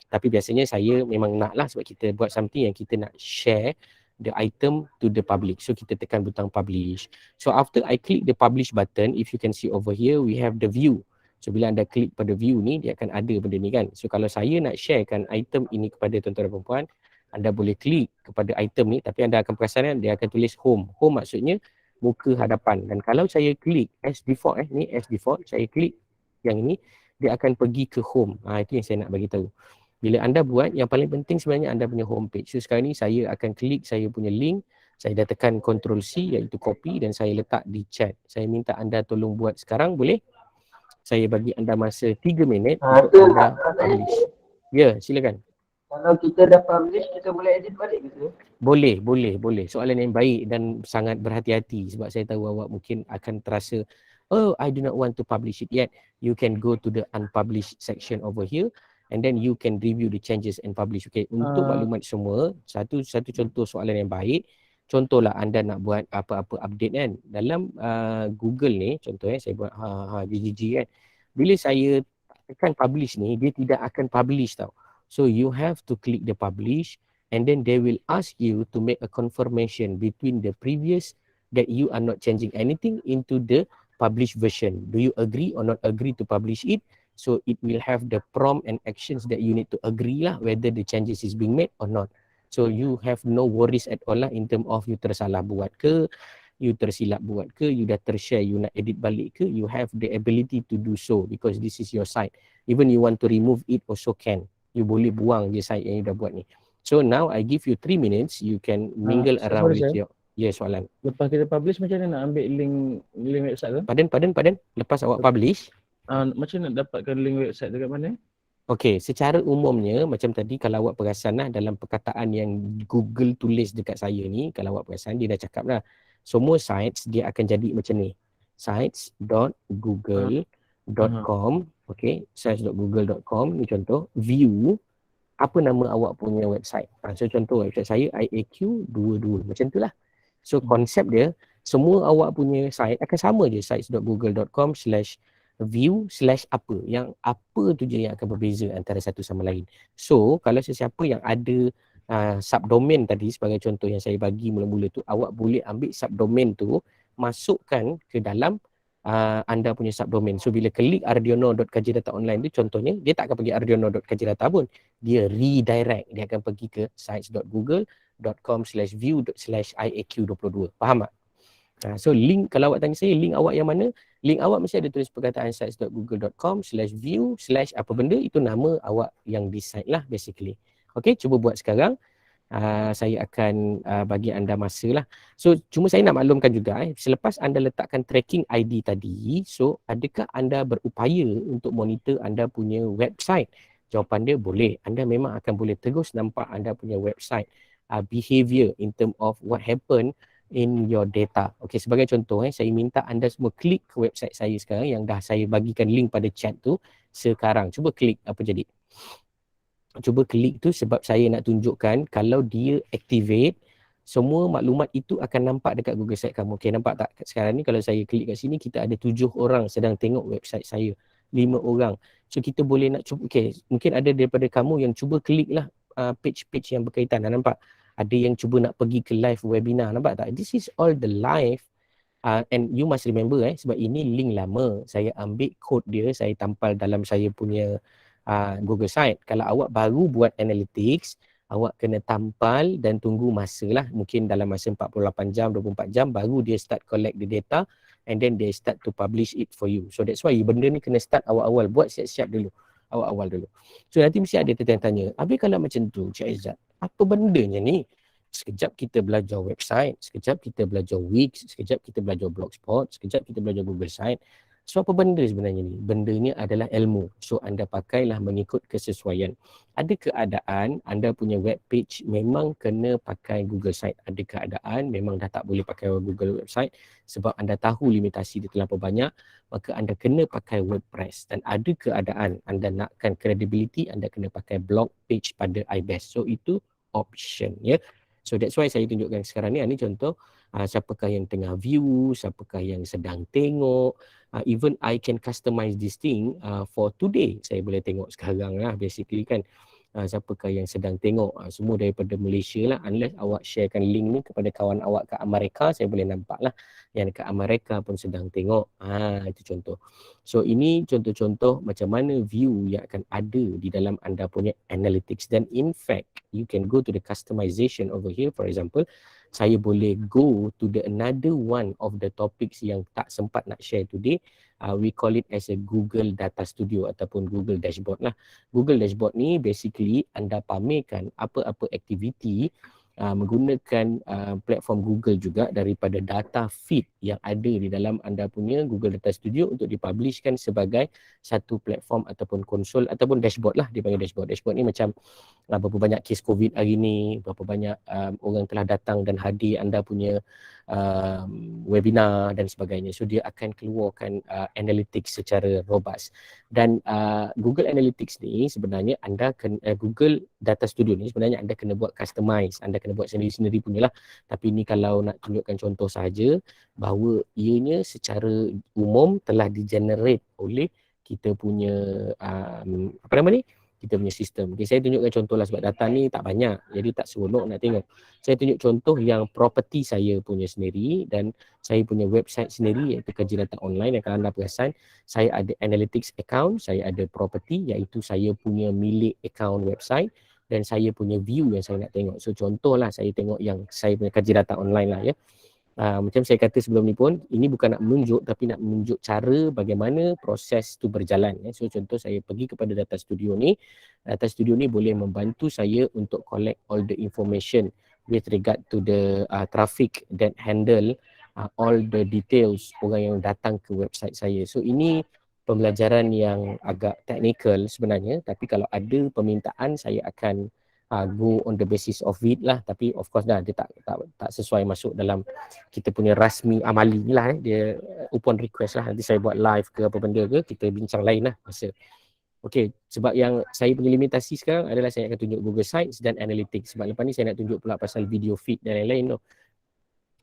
Tapi biasanya saya memang nak lah, sebab kita buat something yang kita nak share the item to the public. So kita tekan butang publish. So after I click the publish button, if you can see over here, we have the view. So bila anda klik pada view ni, dia akan ada benda ni kan. So kalau saya nak sharekan item ini kepada tuan-tuan dan puan-puan, anda boleh klik kepada item ni, tapi anda akan perasan kan, dia akan tulis home. Home maksudnya muka hadapan. Dan kalau saya klik as default, ni as default, saya klik yang ini, dia akan pergi ke home. Itu yang saya nak bagi tahu. Bila anda buat, yang paling penting sebenarnya anda punya home page. So sekarang ni saya akan klik saya punya link, saya dah tekan Ctrl C iaitu copy dan saya letak di chat. Saya minta anda tolong buat sekarang, boleh? Saya bagi anda masa 3 minit untuk anda publish. Ya, silakan. Kalau kita dah publish, kita boleh edit balik ke? Boleh. Soalan yang baik dan sangat berhati-hati, sebab saya tahu awak mungkin akan terasa, oh, I do not want to publish it yet. You can go to the unpublished section over here and then you can review the changes and publish. Okay, untuk maklumat semua, satu contoh soalan yang baik. Contohlah anda nak buat apa-apa update kan. Dalam Google ni, contohnya saya buat GGG kan. Bila saya tekan publish ni, dia tidak akan publish tau. So you have to click the publish and then they will ask you to make a confirmation between the previous that you are not changing anything into the published version. Do you agree or not agree to publish it? So it will have the prompt and actions that you need to agree lah whether the changes is being made or not. So you have no worries at all lah in term of you tersalah buat ke, you tersilap buat ke, you dah tershare, you nak edit balik ke, you have the ability to do so because this is your site. Even you want to remove it also can. You boleh buang je site yang you dah buat ni. So now I give you 3 minutes, you can mingle around with your soalan. Lepas kita publish, macam mana nak ambil link website tu? Pardon. Lepas awak publish, macam mana nak dapatkan link website tu kat mana? Okey, secara umumnya macam tadi kalau awak perasan lah dalam perkataan yang Google tulis dekat saya ni, kalau awak perasan dia dah cakap lah, semua sites dia akan jadi macam ni. sites.google.com, okey, sites.google.com ni contoh, view apa nama awak punya website. So contoh website saya IAQ22 macam tu lah. So konsep dia semua awak punya site akan sama je, sites.google.com/view/apa. Yang apa tu je yang akan berbeza antara satu sama lain. So kalau sesiapa yang ada subdomain tadi sebagai contoh yang saya bagi mula-mula tu, awak boleh ambil subdomain tu, masukkan ke dalam anda punya subdomain. So bila klik ardiono.kjdataonline tu contohnya, dia tak akan pergi ardiono.kjdata pun. Dia redirect, dia akan pergi ke sites.google.com/view/IAQ22. Faham tak? So link, kalau awak tanya saya link awak yang mana, link awak mesti ada tulis perkataan sites.google.com/view/apa benda, itu nama awak yang di site lah basically. Okay, cuba buat sekarang. Saya akan bagi anda masa lah. So cuma saya nak maklumkan juga, selepas anda letakkan tracking ID tadi, so adakah anda berupaya untuk monitor anda punya website? Jawapan dia boleh. Anda memang akan boleh terus nampak anda punya website behavior in term of what happen in your data. Okay, sebagai contoh, saya minta anda semua klik ke website saya sekarang yang dah saya bagikan link pada chat tu sekarang. Cuba klik, apa jadi? Cuba klik tu sebab saya nak tunjukkan kalau dia activate, semua maklumat itu akan nampak dekat Google Site kamu. Okay, nampak tak? Sekarang ni kalau saya klik kat sini, kita ada 7 orang sedang tengok website saya. 5 orang. So kita boleh nak cuba, okay, mungkin ada daripada kamu yang cuba klik lah page-page yang berkaitan. Nampak? Ada yang cuba nak pergi ke live webinar. Nampak tak? This is all the live. And you must remember, sebab ini link lama. Saya ambil code dia, saya tampal dalam saya punya Google Site. Kalau awak baru buat analytics, awak kena tampal dan tunggu masa lah. Mungkin dalam masa 48 jam, 24 jam baru dia start collect the data and then they start to publish it for you. So that's why benda ni kena start awal-awal. Buat siap-siap dulu. Awal-awal dulu. So nanti mesti ada tanya-tanya, habis kalau macam tu, Cik Izzat, apa bendanya ni? Sekejap kita belajar website, sekejap kita belajar Wix, sekejap kita belajar Blogspot, sekejap kita belajar Google Site. So apa benda sebenarnya ni? Benda ni adalah ilmu. So anda pakailah mengikut kesesuaian. Ada keadaan anda punya web page memang kena pakai Google Site. Ada keadaan memang dah tak boleh pakai Google website sebab anda tahu limitasi dia terlampau banyak, maka anda kena pakai WordPress. Dan ada keadaan anda nakkan credibility, anda kena pakai blog page pada iBest. So itu option ya. So that's why saya tunjukkan sekarang ni. Ini contoh siapakah yang tengah view, siapakah yang sedang tengok. Even I can customize this thing for today. Saya boleh tengok sekarang lah basically kan. Siapakah yang sedang tengok. Semua daripada Malaysia lah. Unless awak sharekan link ni kepada kawan awak kat Amerika, saya boleh nampak lah yang dekat Amerika pun sedang tengok. Itu contoh. So ini contoh-contoh macam mana view yang akan ada di dalam anda punya analytics. Dan in fact, you can go to the customization over here. For example, saya boleh go to the another one of the topics yang tak sempat nak share today. We call it as a Google Data Studio ataupun Google Dashboard lah. Google Dashboard ni basically anda pamerkan apa-apa aktiviti menggunakan platform Google juga daripada data feed yang ada di dalam anda punya Google Data Studio untuk dipublishkan sebagai satu platform ataupun konsol ataupun dashboard lah, dipanggil dashboard. Dashboard ni macam berapa banyak kes COVID hari ni, berapa banyak orang telah datang dan hadir anda punya webinar dan sebagainya. So dia akan keluarkan analytics secara robust. Dan Google Analytics ni sebenarnya anda Google Data Studio ni sebenarnya anda kena buat customize, anda kena buat sendiri-sendiri punya lah. Tapi ni kalau nak tunjukkan contoh saja bahawa ianya secara umum telah di-generate oleh kita punya apa nama ni? Kita punya sistem. Okay, saya tunjukkan contoh lah sebab data ni tak banyak. Jadi tak seronok nak tengok. Saya tunjuk contoh yang property saya punya sendiri dan saya punya website sendiri iaitu Kerja Data Online. Yang kalau anda perasan, saya ada analytics account, saya ada property iaitu saya punya milik account website dan saya punya view yang saya nak tengok. So contohlah saya tengok yang saya punya Kerja Data Online lah ya. Macam saya kata sebelum ni pun, ini bukan nak menunjuk tapi nak menunjuk cara bagaimana proses tu berjalan. So contoh saya pergi kepada Data Studio ni. Data Studio ni boleh membantu saya untuk collect all the information with regard to the traffic that handle all the details orang yang datang ke website saya. So ini pembelajaran yang agak technical sebenarnya, tapi kalau ada permintaan saya akan go on the basis of it lah. Tapi of course dah dia tak sesuai masuk dalam kita punya rasmi amali ni lah. Dia upon request lah, nanti saya buat live ke apa benda ke, kita bincang lain lah masa. Okay, sebab yang saya punya limitasi sekarang adalah saya akan tunjuk Google Sites dan Analytics. Sebab lepas ni saya nak tunjuk pula pasal video feed dan lain-lain tu.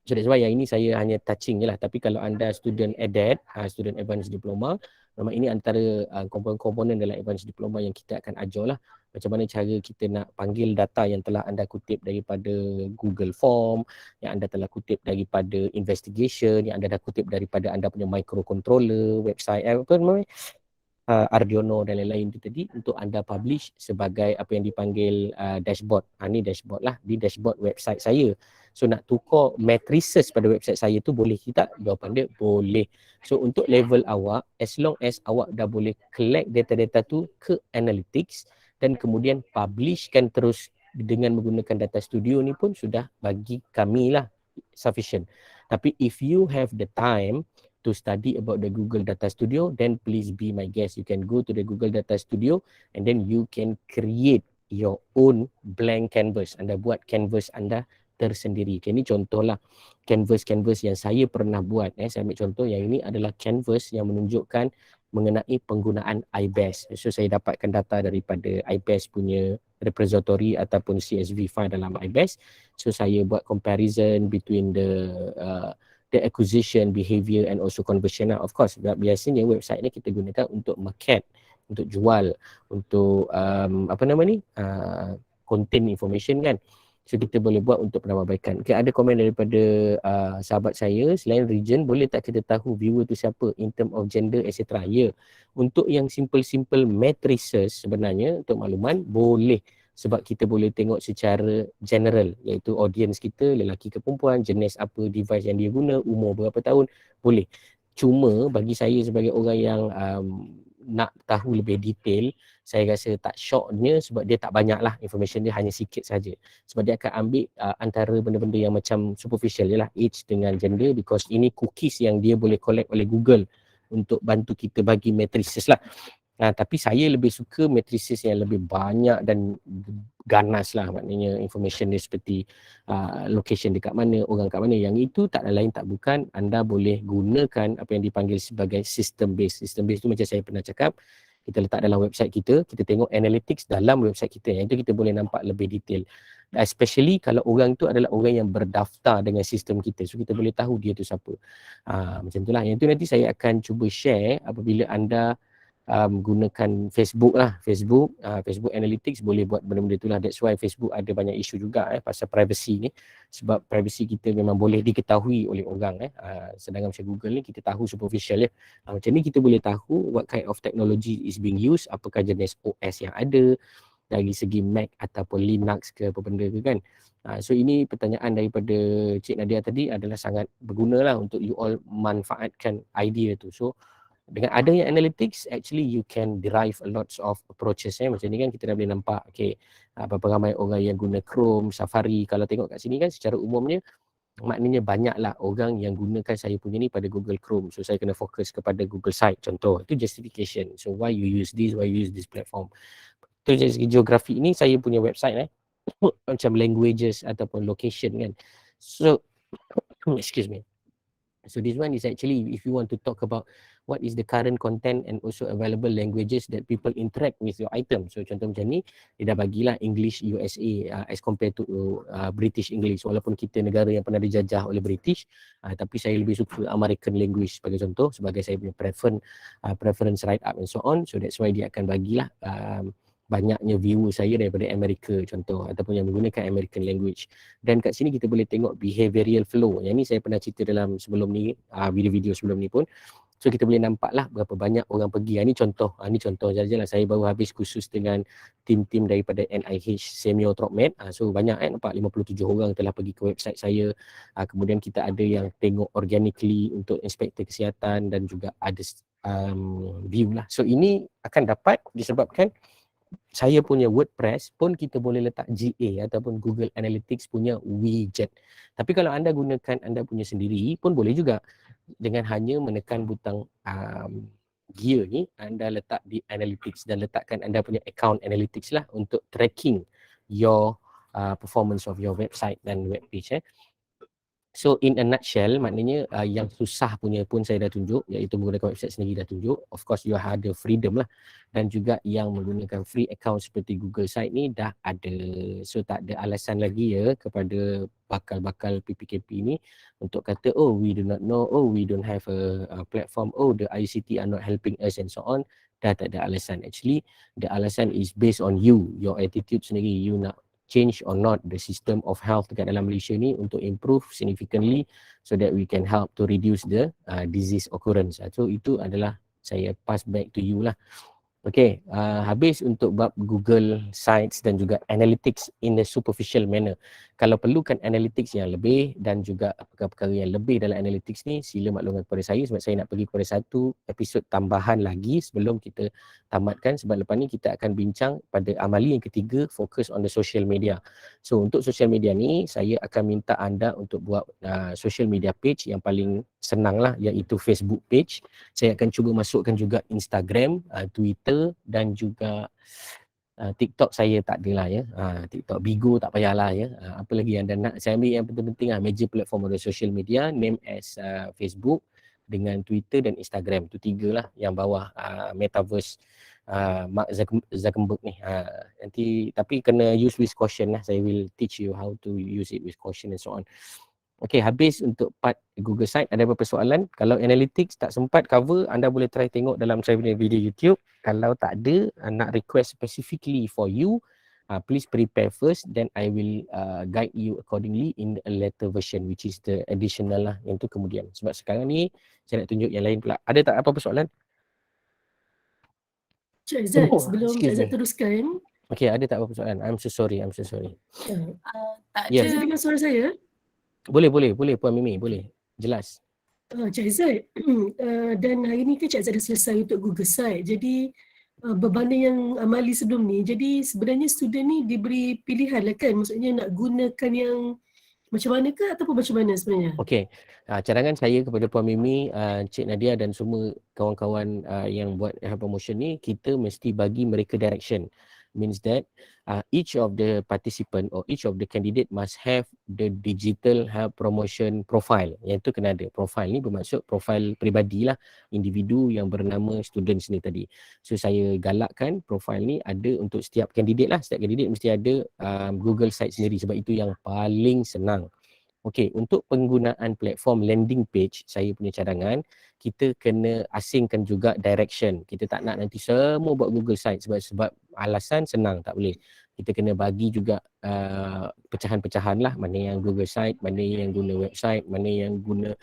So that's why yang ini saya hanya touching je lah. Tapi kalau anda student ADED, student Advanced Diploma, memang ini antara komponen-komponen dalam Advanced Diploma yang kita akan ajar lah. Macam mana cara kita nak panggil data yang telah anda kutip daripada Google Form, yang anda telah kutip daripada investigation, yang anda dah kutip daripada anda punya microcontroller, website, apa namanya, Arduino dan lain-lain itu tadi untuk anda publish sebagai apa yang dipanggil dashboard. Ni dashboard lah di dashboard website saya. So nak tukar matrices pada website saya tu boleh kita? Jawapan dia boleh. So untuk level awak, as long as awak dah boleh collect data-data tu ke analytics dan kemudian publishkan terus dengan menggunakan Data Studio ni pun sudah bagi kami lah sufficient. Tapi if you have the time to study about the Google Data Studio, then please be my guest. You can go to the Google Data Studio and then you can create your own blank canvas. Anda buat canvas anda tersendiri. Okay, ini contohlah canvas yang saya pernah buat. Saya ambil contoh yang ini adalah canvas yang menunjukkan mengenai penggunaan iBest. So saya dapatkan data daripada iBest punya repository ataupun CSV file dalam iBest. So saya buat comparison between the acquisition, behavior and also conversion. Of course, biasanya website ni kita gunakan untuk market, untuk jual, untuk apa nama ni, content information kan. So kita boleh buat untuk penambahbaikan. Okay, ada komen daripada sahabat saya, selain region, boleh tak kita tahu viewer tu siapa in term of gender etc. Ya, untuk yang simple matrices sebenarnya untuk makluman boleh. Sebab kita boleh tengok secara general, iaitu audience kita, lelaki ke perempuan, jenis apa device yang dia guna, umur berapa tahun, boleh. Cuma bagi saya sebagai orang yang nak tahu lebih detail, saya rasa tak shocknya sebab dia tak banyak lah, information dia hanya sikit saja. Sebab dia akan ambil antara benda-benda yang macam superficial je lah, age dengan gender, because ini cookies yang dia boleh collect oleh Google untuk bantu kita bagi matrices lah. Tapi saya lebih suka matrices yang lebih banyak dan ganas lah, maknanya information dia seperti location dekat mana, orang kat mana. Yang itu tak lain tak bukan, anda boleh gunakan apa yang dipanggil sebagai system base. System base tu macam saya pernah cakap, kita letak dalam website kita tengok analytics dalam website kita. Yang itu kita boleh nampak lebih detail. Especially kalau orang tu adalah orang yang berdaftar dengan sistem kita. So kita boleh tahu dia tu siapa. Macam itulah. Yang tu nanti saya akan cuba share apabila anda gunakan Facebook lah. Facebook Analytics boleh buat benda-benda itulah. That's why Facebook ada banyak isu juga pasal privacy ni. Sebab privacy kita memang boleh diketahui oleh orang. Sedangkan macam Google ni kita tahu superficial ya. Macam ni kita boleh tahu what kind of technology is being used, apakah jenis OS yang ada dari segi Mac ataupun Linux ke apa benda ke kan. So ini pertanyaan daripada Cik Nadia tadi adalah sangat berguna lah untuk you all manfaatkan idea tu. So dengan adanya analytics, actually you can derive a lot of approaches. Macam ni kan kita dah boleh nampak, berapa ramai orang yang guna Chrome, Safari. Kalau tengok kat sini kan secara umumnya, maknanya banyaklah orang yang gunakan saya punya ni pada Google Chrome. So saya kena fokus kepada Google Site contoh. Itu justification. So why you use this platform. Itu dari segi geografi ini saya punya website macam languages ataupun location kan. So excuse me. So this one is actually if you want to talk about what is the current content and also available languages that people interact with your item. So contoh macam ni, dia dah bagilah English USA as compared to British English. Walaupun kita negara yang pernah dijajah oleh British, tapi saya lebih suka American language sebagai contoh, sebagai saya punya preference write up and so on. So that's why dia akan bagilah banyaknya viewer saya daripada Amerika contoh, ataupun yang menggunakan American language. Dan kat sini kita boleh tengok behavioral flow. Yang ni saya pernah cerita dalam sebelum ni, video-video sebelum ni pun. So kita boleh nampak lah berapa banyak orang pergi. Ini contoh saja lah. Saya baru habis kursus dengan tim-tim daripada NIH Semiotromed. So banyak nampak 57 orang telah pergi ke website saya. Kemudian kita ada yang tengok organically untuk inspektor kesihatan dan juga ada view lah. So ini akan dapat disebabkan saya punya WordPress pun kita boleh letak GA ataupun Google Analytics punya widget. Tapi kalau anda gunakan anda punya sendiri pun boleh juga. Dengan hanya menekan butang gear ni, anda letak di Analytics dan letakkan anda punya account Analytics lah untuk tracking your performance of your website dan web page. So in a nutshell, maknanya yang susah punya pun saya dah tunjuk, iaitu menggunakan website sendiri dah tunjuk. Of course you ada freedom lah. Dan juga yang menggunakan free account seperti Google Site ni dah ada. So tak ada alasan lagi kepada bakal-bakal PPKP ni untuk kata, oh we do not know, oh we don't have a platform, oh the ICT are not helping us and so on. Dah tak ada alasan. Actually the alasan is based on you, your attitude sendiri. You nak change or not the system of health dekat dalam Malaysia ni untuk improve significantly so that we can help to reduce the disease occurrence. So itu adalah saya pass back to you lah. Okay, habis untuk bab Google Sites dan juga Analytics in a superficial manner. Kalau perlukan Analytics yang lebih dan juga perkara-perkara yang lebih dalam Analytics ni, sila maklumkan kepada saya sebab saya nak pergi kepada satu episod tambahan lagi sebelum kita tamatkan. Sebab lepas ni kita akan bincang pada amali yang ketiga, fokus on the social media. So untuk social media ni, saya akan minta anda untuk buat social media page yang paling senang lah, iaitu Facebook page. Saya akan cuba masukkan juga Instagram, Twitter dan juga TikTok saya tak ada lah TikTok, Bigo tak payahlah apa lagi yang anda nak. Saya ambil yang penting-penting major platform of the social media, name as Facebook dengan Twitter dan Instagram. Tu tiga lah yang bawah metaverse Mark Zuckerberg ni. Nanti tapi kena use with caution lah. Saya will teach you how to use it with caution and so on. Okay, habis untuk part Google Site. Ada beberapa soalan? Kalau Analytics tak sempat cover, anda boleh try tengok dalam saya punya video YouTube. Kalau tak ada, nak request specifically for you, please prepare first, then I will guide you accordingly in a later version, which is the additional lah, yang tu kemudian. Sebab sekarang ni saya nak tunjuk yang lain pula. Ada tak apa-apa soalan? Cik Aizat, sebelum Cik Aizat teruskan. Okay, ada tak apa-apa soalan? I'm so sorry. Tak Yes. ada. Saya dengar suara saya. Boleh Puan Mimi, boleh. Jelas. Cik Aizat, dan hari ni kan Cik Aizat dah selesai untuk Google Site. Jadi berbanding yang amali sebelum ni, jadi sebenarnya student ni diberi pilihan lah kan, maksudnya nak gunakan yang Macam mana ke ataupun macam mana sebenarnya? Okey, cadangan saya kepada Puan Mimi, Cik Nadia dan semua kawan-kawan yang buat health promotion ni, kita mesti bagi mereka direction. Means that each of the participant or each of the candidate must have the digital health promotion profile. Yang tu kena ada. Profile ni bermaksud profile peribadi lah, individu yang bernama students ni tadi. So saya galakkan profile ni ada untuk setiap kandidat lah. Setiap kandidat mesti ada Google site sendiri sebab itu yang paling senang. Okey, untuk penggunaan platform landing page, saya punya cadangan, kita kena asingkan juga direction. Kita tak nak nanti semua buat Google site sebab alasan senang, tak boleh. Kita kena bagi juga pecahan-pecahan lah, mana yang Google site, mana yang guna website, mana yang guna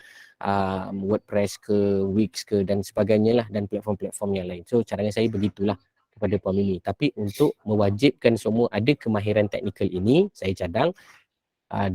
WordPress ke, Wix ke dan sebagainya lah, dan platform-platform yang lain. So cadangan saya begitulah kepada Puan Mimi. Tapi untuk mewajibkan semua ada kemahiran teknikal ini, saya cadang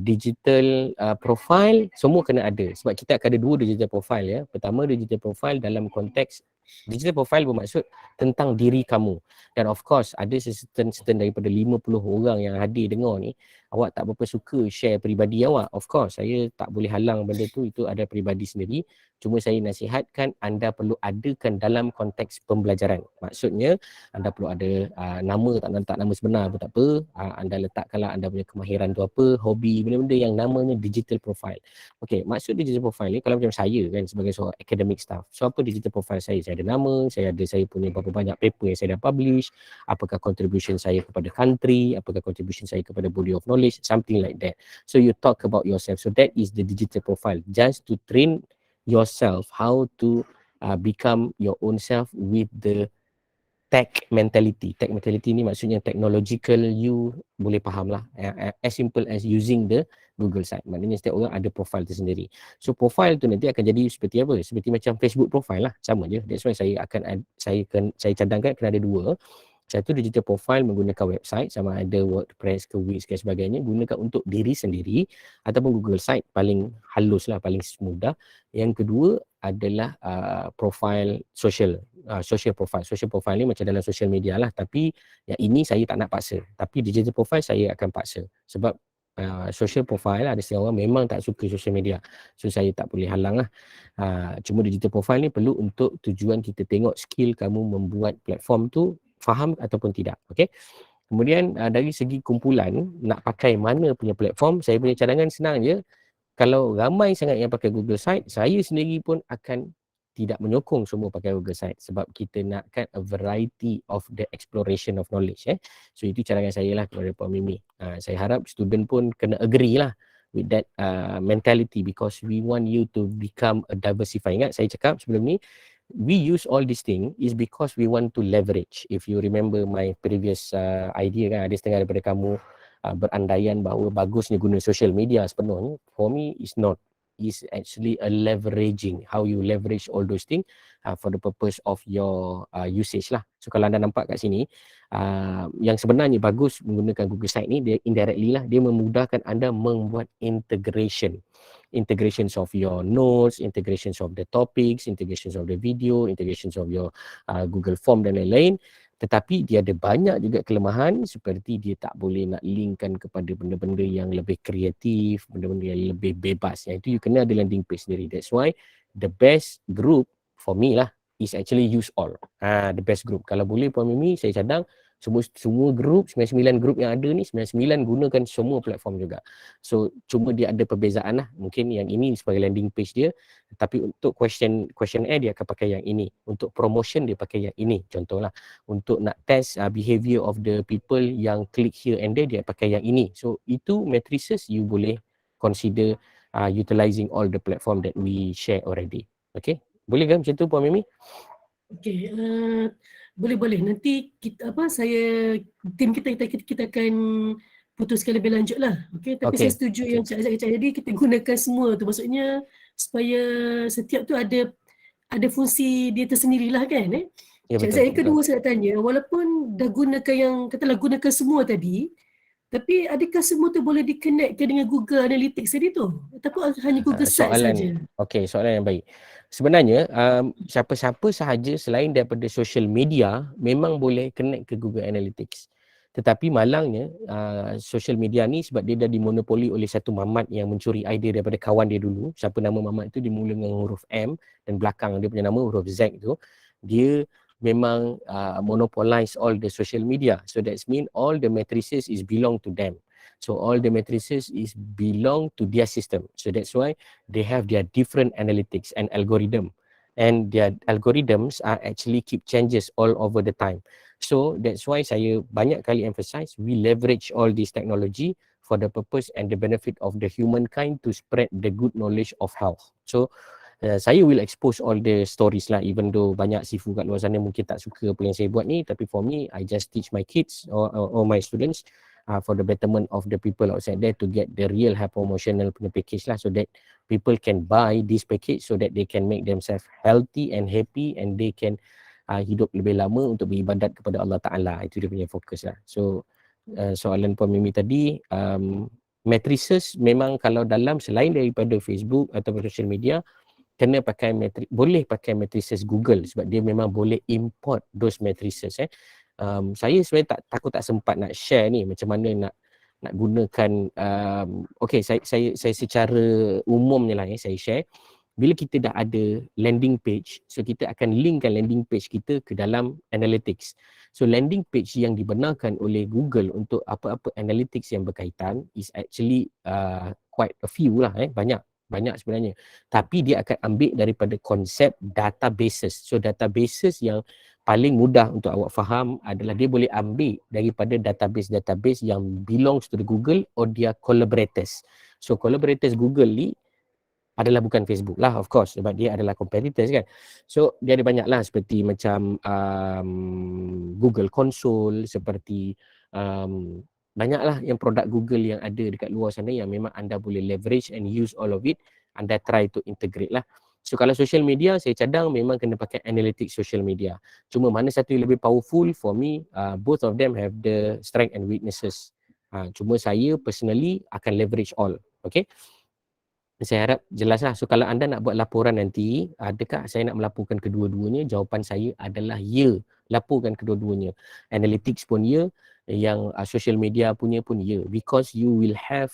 digital profile semua kena ada sebab kita akan ada dua digital profile ya. Pertama, digital profile dalam konteks digital profile bermaksud tentang diri kamu, dan of course ada certain daripada 50 orang yang hadir dengar ni, awak tak berapa suka share peribadi awak, of course saya tak boleh halang benda tu, itu ada peribadi sendiri. Cuma saya nasihatkan anda perlu adakan dalam konteks pembelajaran. Maksudnya anda perlu ada nama, tak nama sebenar pun tak apa, anda letakkanlah anda punya kemahiran tu apa, hobi, benda-benda yang namanya digital profile. Okey, maksud digital profile ni kalau macam saya kan sebagai seorang academic staff. So apa digital profile saya? Saya ada nama, saya punya berapa banyak paper yang saya dah publish, apakah contribution saya kepada country, apakah contribution saya kepada body of knowledge, something like that. So you talk about yourself. So that is the digital profile, just to train yourself how to become your own self with the tech mentality. Tech mentality ni maksudnya technological, you boleh faham lah. As simple as using the Google site. Maknanya setiap orang ada profile tersendiri. So profile tu nanti akan jadi seperti apa? Seperti macam Facebook profile lah. Sama je. That's why saya cadangkan kena ada dua. Satu, digital profile menggunakan website sama ada WordPress ke Wix ke sebagainya, gunakan untuk diri sendiri ataupun Google site, paling halus lah, paling mudah. Yang kedua adalah profile social profile. Social profile ni macam dalam social media lah, tapi yang ini saya tak nak paksa. Tapi digital profile saya akan paksa sebab social profile ada setengah orang memang tak suka social media. So saya tak boleh halang lah. Cuma digital profile ni perlu untuk tujuan kita tengok skill kamu membuat platform tu faham ataupun tidak. Okey. Kemudian dari segi kumpulan nak pakai mana punya platform, saya punya cadangan senang je. Kalau ramai sangat yang pakai Google Site, saya sendiri pun akan tidak menyokong semua pakai Google Site sebab kita nakkan a variety of the exploration of knowledge. So itu cadangan saya lah kepada Puan Mimi. Saya harap student pun kena agree lah with that mentality because we want you to become a diversified. Ingat saya cakap sebelum ni, we use all these things is because we want to leverage. If you remember my previous idea kan, ada setengah daripada kamu berandaian bahawa bagusnya guna social media sepenuhnya. For me, it's not. It's actually a leveraging. How you leverage all those things for the purpose of your usage lah. So kalau anda nampak kat sini, yang sebenarnya bagus menggunakan Google Site ni, dia indirectly lah, dia memudahkan anda membuat integrations of your notes, integrations of the topics, integrations of the video, integrations of your Google Form dan lain-lain. Tetapi dia ada banyak juga kelemahan seperti dia tak boleh nak linkkan kepada benda-benda yang lebih kreatif, benda-benda yang lebih bebas. Yang itu you kena ada landing page sendiri. That's why the best group for me lah is actually use all. The best group. Kalau boleh Puan Mimi, saya cadang semua grup, 99 grup yang ada ni, 99 gunakan semua platform juga. So cuma dia ada perbezaan lah. Mungkin yang ini sebagai landing page dia, tapi untuk questionnaire dia akan pakai yang ini. Untuk promotion dia pakai yang ini, contohlah. Untuk nak test behavior of the people yang click here and there, dia pakai yang ini. So itu matrices you boleh consider utilizing all the platform that we share already. Okay, boleh ke macam tu Puan Mimi? Okay, boleh. Nanti tim kita akan putuskan lebih lanjut lah. Okay, tapi saya setuju yang Cik Azad cakap tadi, kita gunakan semua tu. Maksudnya supaya setiap tu ada fungsi dia tersendirilah kan. Ya, Cik Azad, yang kedua saya nak tanya, walaupun dah gunakan semua tadi, tapi adakah semua tu boleh di-connectkan dengan Google Analytics tadi tu? Ataupun hanya Google Sites saja? Okey, soalan yang baik. Sebenarnya siapa-siapa sahaja selain daripada social media memang boleh connect ke Google Analytics. Tetapi malangnya social media ni sebab dia dah dimonopoli oleh satu mamat yang mencuri idea daripada kawan dia dulu. Siapa nama mamat itu dimula dengan huruf M dan belakang dia punya nama huruf Z tu. Dia memang monopolize all the social media. So that means all the matrices is belong to them. So all the matrices is belong to their system. So that's why they have their different analytics and algorithm. And their algorithms are actually keep changes all over the time. So that's why saya banyak kali emphasize we leverage all this technology for the purpose and the benefit of the humankind to spread the good knowledge of health. So saya will expose all the stories lah, even though banyak sifu kat luar sana mungkin tak suka apa yang saya buat ni, tapi for me I just teach my kids or my students for the betterment of the people outside there to get the real health promotional punya package lah, so that people can buy this package so that they can make themselves healthy and happy and they can hidup lebih lama untuk beribadat kepada Allah Ta'ala. Itu dia punya fokus lah. So soalan Puan Mimi tadi, matrices memang kalau dalam selain daripada Facebook atau social media, kena pakai boleh pakai matrices Google sebab dia memang boleh import those matrices. Saya sebenarnya takut tak sempat nak share ni macam mana nak gunakan okay, saya secara umumnya lah saya share. Bila kita dah ada landing page, so kita akan linkkan landing page kita ke dalam analytics. So landing page yang dibenarkan oleh Google untuk apa-apa analytics yang berkaitan is actually quite a few lah, banyak sebenarnya. Tapi dia akan ambil daripada konsep databases. So databases yang paling mudah untuk awak faham adalah dia boleh ambil daripada database yang belongs to the Google or dia collaborators. So collaborators Google ni adalah bukan Facebook lah, of course, sebab dia adalah competitors kan. So dia ada banyak lah seperti macam Google Console, seperti banyaklah yang produk Google yang ada dekat luar sana yang memang anda boleh leverage and use all of it. Anda try to integrate lah. So kalau social media, saya cadang memang kena pakai analytics social media. Cuma mana satu yang lebih powerful for me, both of them have the strength and weaknesses. Cuma saya personally akan leverage all. Okay. Saya harap jelas lah. So kalau anda nak buat laporan nanti, adakah saya nak melaporkan kedua-duanya? Jawapan saya adalah ya, laporkan kedua-duanya. Analytics pun ya, yang social media punya pun ya. Because you will have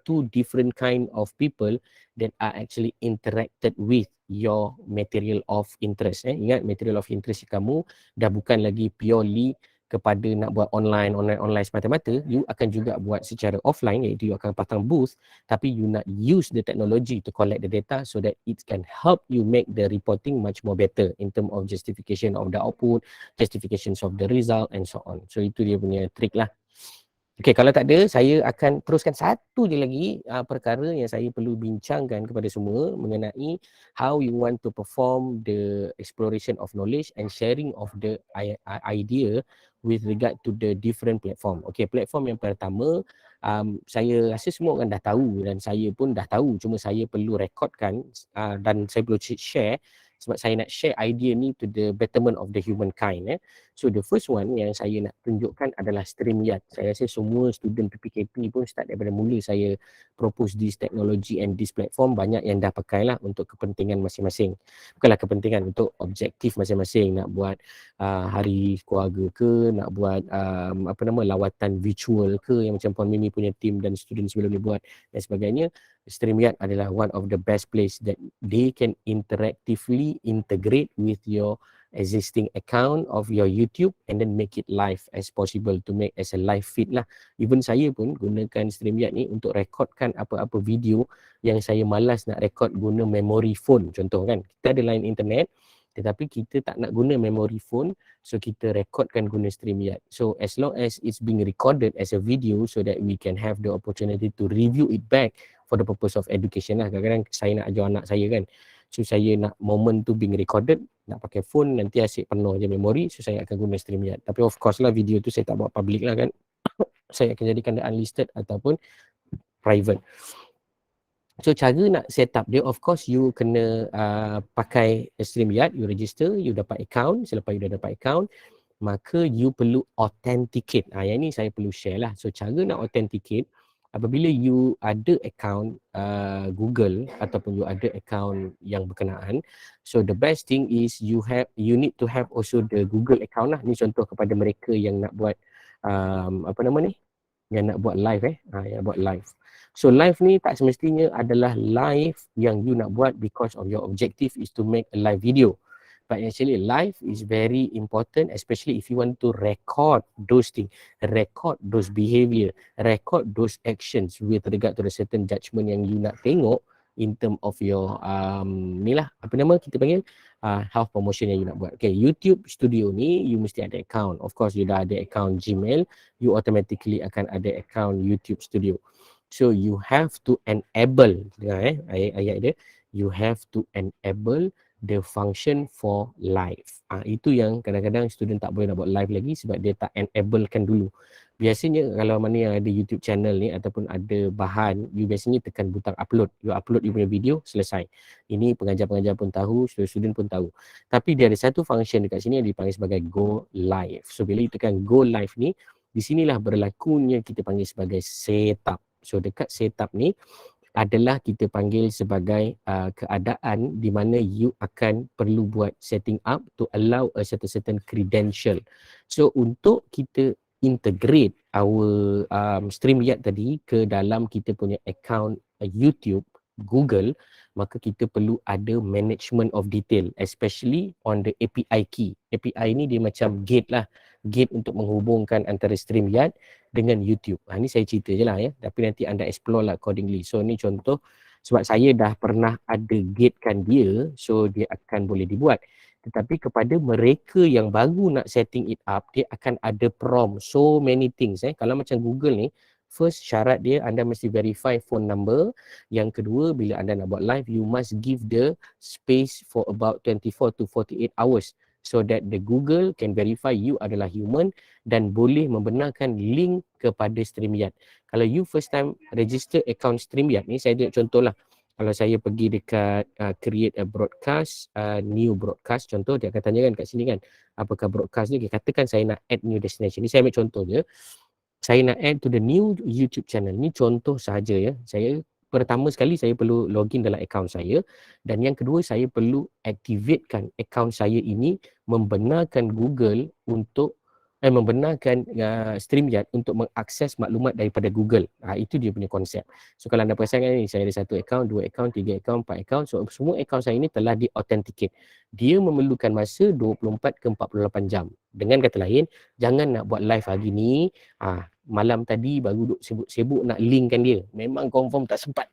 two different kind of people that are actually interacted with your material of interest. Ingat, material of interest kamu dah bukan lagi purely kepada nak buat online semata-mata. You akan juga buat secara offline, iaitu you akan pasang booth, tapi you nak use the technology to collect the data so that it can help you make the reporting much more better in term of justification of the output, justifications of the result and so on. So itu dia punya trick lah. Okay, kalau tak ada, saya akan teruskan satu je lagi perkara yang saya perlu bincangkan kepada semua mengenai how you want to perform the exploration of knowledge and sharing of the idea with regard to the different platform. Okay, platform yang pertama, saya rasa semua orang dah tahu dan saya pun dah tahu, cuma saya perlu rekodkan dan saya perlu share sebab saya nak share idea ni to the betterment of the humankind. So the first one yang saya nak tunjukkan adalah StreamYard. Saya rasa semua student PPKP pun start daripada mula saya propose this technology and this platform, banyak yang dah pakai lah untuk kepentingan masing-masing. Bukanlah kepentingan, untuk objektif masing-masing. Nak buat hari keluarga ke, nak buat lawatan virtual ke yang macam Puan Mimi punya team dan student sebelum ni buat dan sebagainya. StreamYard adalah one of the best place that they can interactively integrate with your existing account of your YouTube and then make it live as possible, to make as a live feed lah. Even saya pun gunakan StreamYard ni untuk rekodkan apa-apa video yang saya malas nak rekod guna memory phone. Contoh kan, kita ada line internet tetapi kita tak nak guna memory phone, so kita rekodkan guna StreamYard. So as long as it's being recorded as a video so that we can have the opportunity to review it back for the purpose of education lah. Kadang-kadang saya nak ajar anak saya kan, so saya nak moment tu being recorded, nak pakai phone nanti asyik penuh je memori, so saya akan guna StreamYard. Tapi of course lah video tu saya tak buat public lah kan. Saya akan jadikan dia unlisted ataupun private. So cara nak set up dia, of course you kena pakai StreamYard, you register, you dapat account. Selepas you dah dapat account, maka you perlu authenticate. Yang ni saya perlu share lah. So cara nak authenticate, apabila you ada account Google ataupun you ada account yang berkenaan, so the best thing is you need to have also the Google account lah. Ni contoh kepada mereka yang nak buat apa nama ni, yang nak buat live yang buat live. So live ni tak semestinya adalah live yang you nak buat because of your objective is to make a live video. But actually live is very important, especially if you want to record those things, record those behavior, record those actions with regard to the certain judgement yang you nak tengok in term of your ni lah, apa nama kita panggil, health promotion yang you nak buat. Okay, YouTube Studio ni you mesti ada account. Of course you dah ada account Gmail, you automatically akan ada account YouTube Studio. So you have to enable, dengar ayat dia, you have to enable the function for live. Itu yang kadang-kadang student tak boleh nak buat live lagi sebab dia tak enablekan dulu. Biasanya kalau mana yang ada YouTube channel ni ataupun ada bahan, you biasanya tekan butang upload. You upload you punya video, selesai. Ini pengajar-pengajar pun tahu, student pun tahu. Tapi dia ada satu function dekat sini yang dipanggil sebagai go live. So bila you tekan go live ni, di sinilah berlakunya kita panggil sebagai setup. So dekat setup ni adalah kita panggil sebagai keadaan di mana you akan perlu buat setting up to allow a certain credential. So untuk kita integrate our StreamYard tadi ke dalam kita punya account YouTube Google, maka kita perlu ada management of detail, especially on the API key. API ni dia macam gate lah, gate untuk menghubungkan antara StreamYard dengan YouTube. Ni saya cerita je lah ya, tapi nanti anda explore lah accordingly. So ni contoh, sebab saya dah pernah ada gatekan dia, so dia akan boleh dibuat. Tetapi kepada mereka yang baru nak setting it up, dia akan ada prompt, so many things. Kalau macam Google ni, first syarat dia anda mesti verify phone number. Yang kedua, bila anda nak buat live, you must give the space for about 24 to 48 hours so that the Google can verify you adalah human dan boleh membenarkan link kepada StreamYard. Kalau you first time register account StreamYard ni, saya tunjuk contoh lah. Kalau saya pergi dekat create a broadcast, new broadcast, contoh dia akan tanyakan kat sini kan, apakah broadcast ni, katakan saya nak add new destination. Ni saya ambil contoh je. Saya nak add to the new YouTube channel. Ni contoh sahaja ya. Saya pertama sekali saya perlu login dalam akaun saya, dan yang kedua saya perlu activatekan akaun saya ini, membenarkan Google untuk membenarkan StreamYard untuk mengakses maklumat daripada Google. Itu dia punya konsep. So kalau anda perasan kan ni, saya ada 1 akaun, 2 akaun, 3 akaun, 4 akaun. So semua akaun saya ini telah di-authenticate. Dia memerlukan masa 24 ke 48 jam. Dengan kata lain, jangan nak buat live hari ni, malam tadi baru duk sibuk-sibuk nak linkkan dia. Memang confirm tak sempat.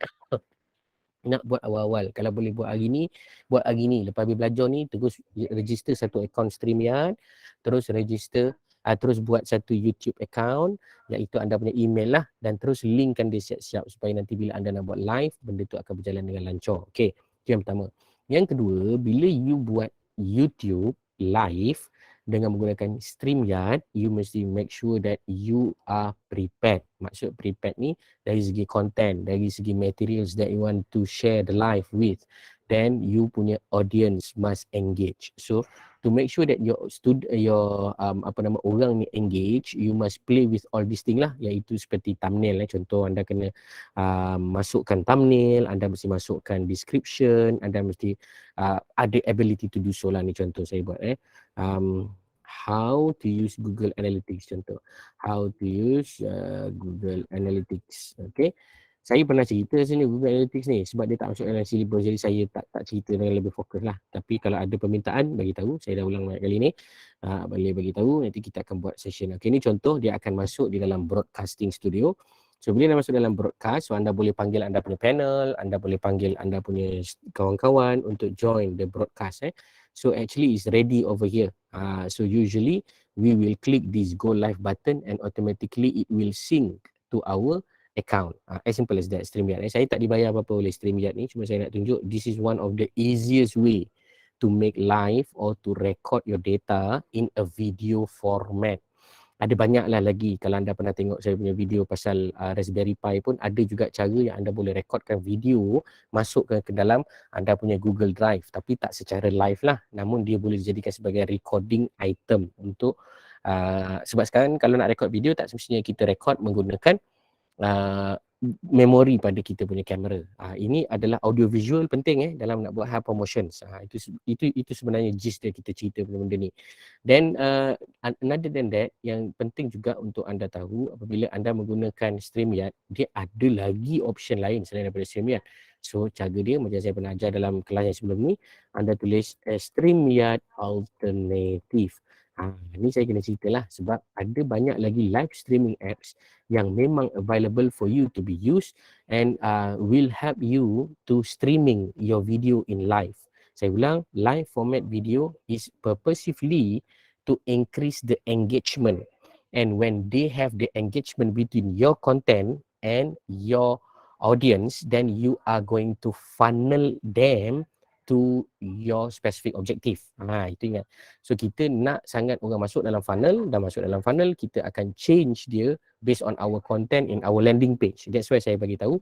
Nak buat awal-awal. Kalau boleh buat hari ni, buat hari ni. Lepas habis belajar ni, terus register 1 akaun StreamYard, terus register, terus buat 1 YouTube account, iaitu anda punya email lah, dan terus linkkan dia siap-siap supaya nanti bila anda nak buat live, benda tu akan berjalan dengan lancar. Okay, itu yang pertama. Yang kedua, bila you buat YouTube live dengan menggunakan StreamYard, you mesti make sure that you are prepared. Maksud prepared ni dari segi content, dari segi materials that you want to share the live with. Then you punya audience must engage. So to make sure that your orang ni engage, you must play with all these things lah, iaitu seperti thumbnail. Contoh anda kena masukkan thumbnail, anda mesti masukkan description, anda mesti ada ability to do so lah. Ni contoh saya buat how to use Google Analytics, contoh how to use Google Analytics. Okay, saya pernah cerita sini Google Analytics ni sebab dia tak masuk dalam syllabus, jadi saya tak cerita dengan lebih fokus lah. Tapi kalau ada permintaan, bagi tahu. Saya dah ulang banyak kali ni, boleh bagi tahu, nanti kita akan buat session. Okay, ni contoh dia akan masuk di dalam broadcasting studio. So bila dah masuk dalam broadcast, so anda boleh panggil anda punya panel, anda boleh panggil anda punya kawan-kawan untuk join the broadcast. So actually is ready over here. So usually we will click this go live button and automatically it will sync to our account. As simple as that, StreamYard. Saya tak dibayar apa-apa oleh StreamYard ni, cuma saya nak tunjuk this is one of the easiest way to make live or to record your data in a video format. Ada banyaklah lagi. Kalau anda pernah tengok saya punya video pasal Raspberry Pi pun, ada juga cara yang anda boleh rekodkan video, masuk ke dalam anda punya Google Drive, tapi tak secara live lah, namun dia boleh dijadikan sebagai recording item untuk sebab sekarang kalau nak record video tak semestinya kita record menggunakan memori pada kita punya kamera. Ini adalah audio visual penting dalam nak buat high promotions. Itu sebenarnya gist dia kita cerita benda-benda ni. Then another than that, yang penting juga untuk anda tahu, apabila anda menggunakan StreamYard, dia ada lagi option lain selain daripada StreamYard. So cara dia macam saya pernah ajar dalam kelas yang sebelum ni, anda tulis StreamYard Alternative. Ni saya kena ceritalah sebab ada banyak lagi live streaming apps yang memang available for you to be used and will help you to streaming your video in live. Saya ulang, live format video is purposefully to increase the engagement, and when they have the engagement between your content and your audience, then you are going to funnel them to your specific objective. Itu ingat. So kita nak sangat orang masuk dalam funnel, dah masuk dalam funnel, kita akan change dia based on our content in our landing page. That's why saya bagi tahu,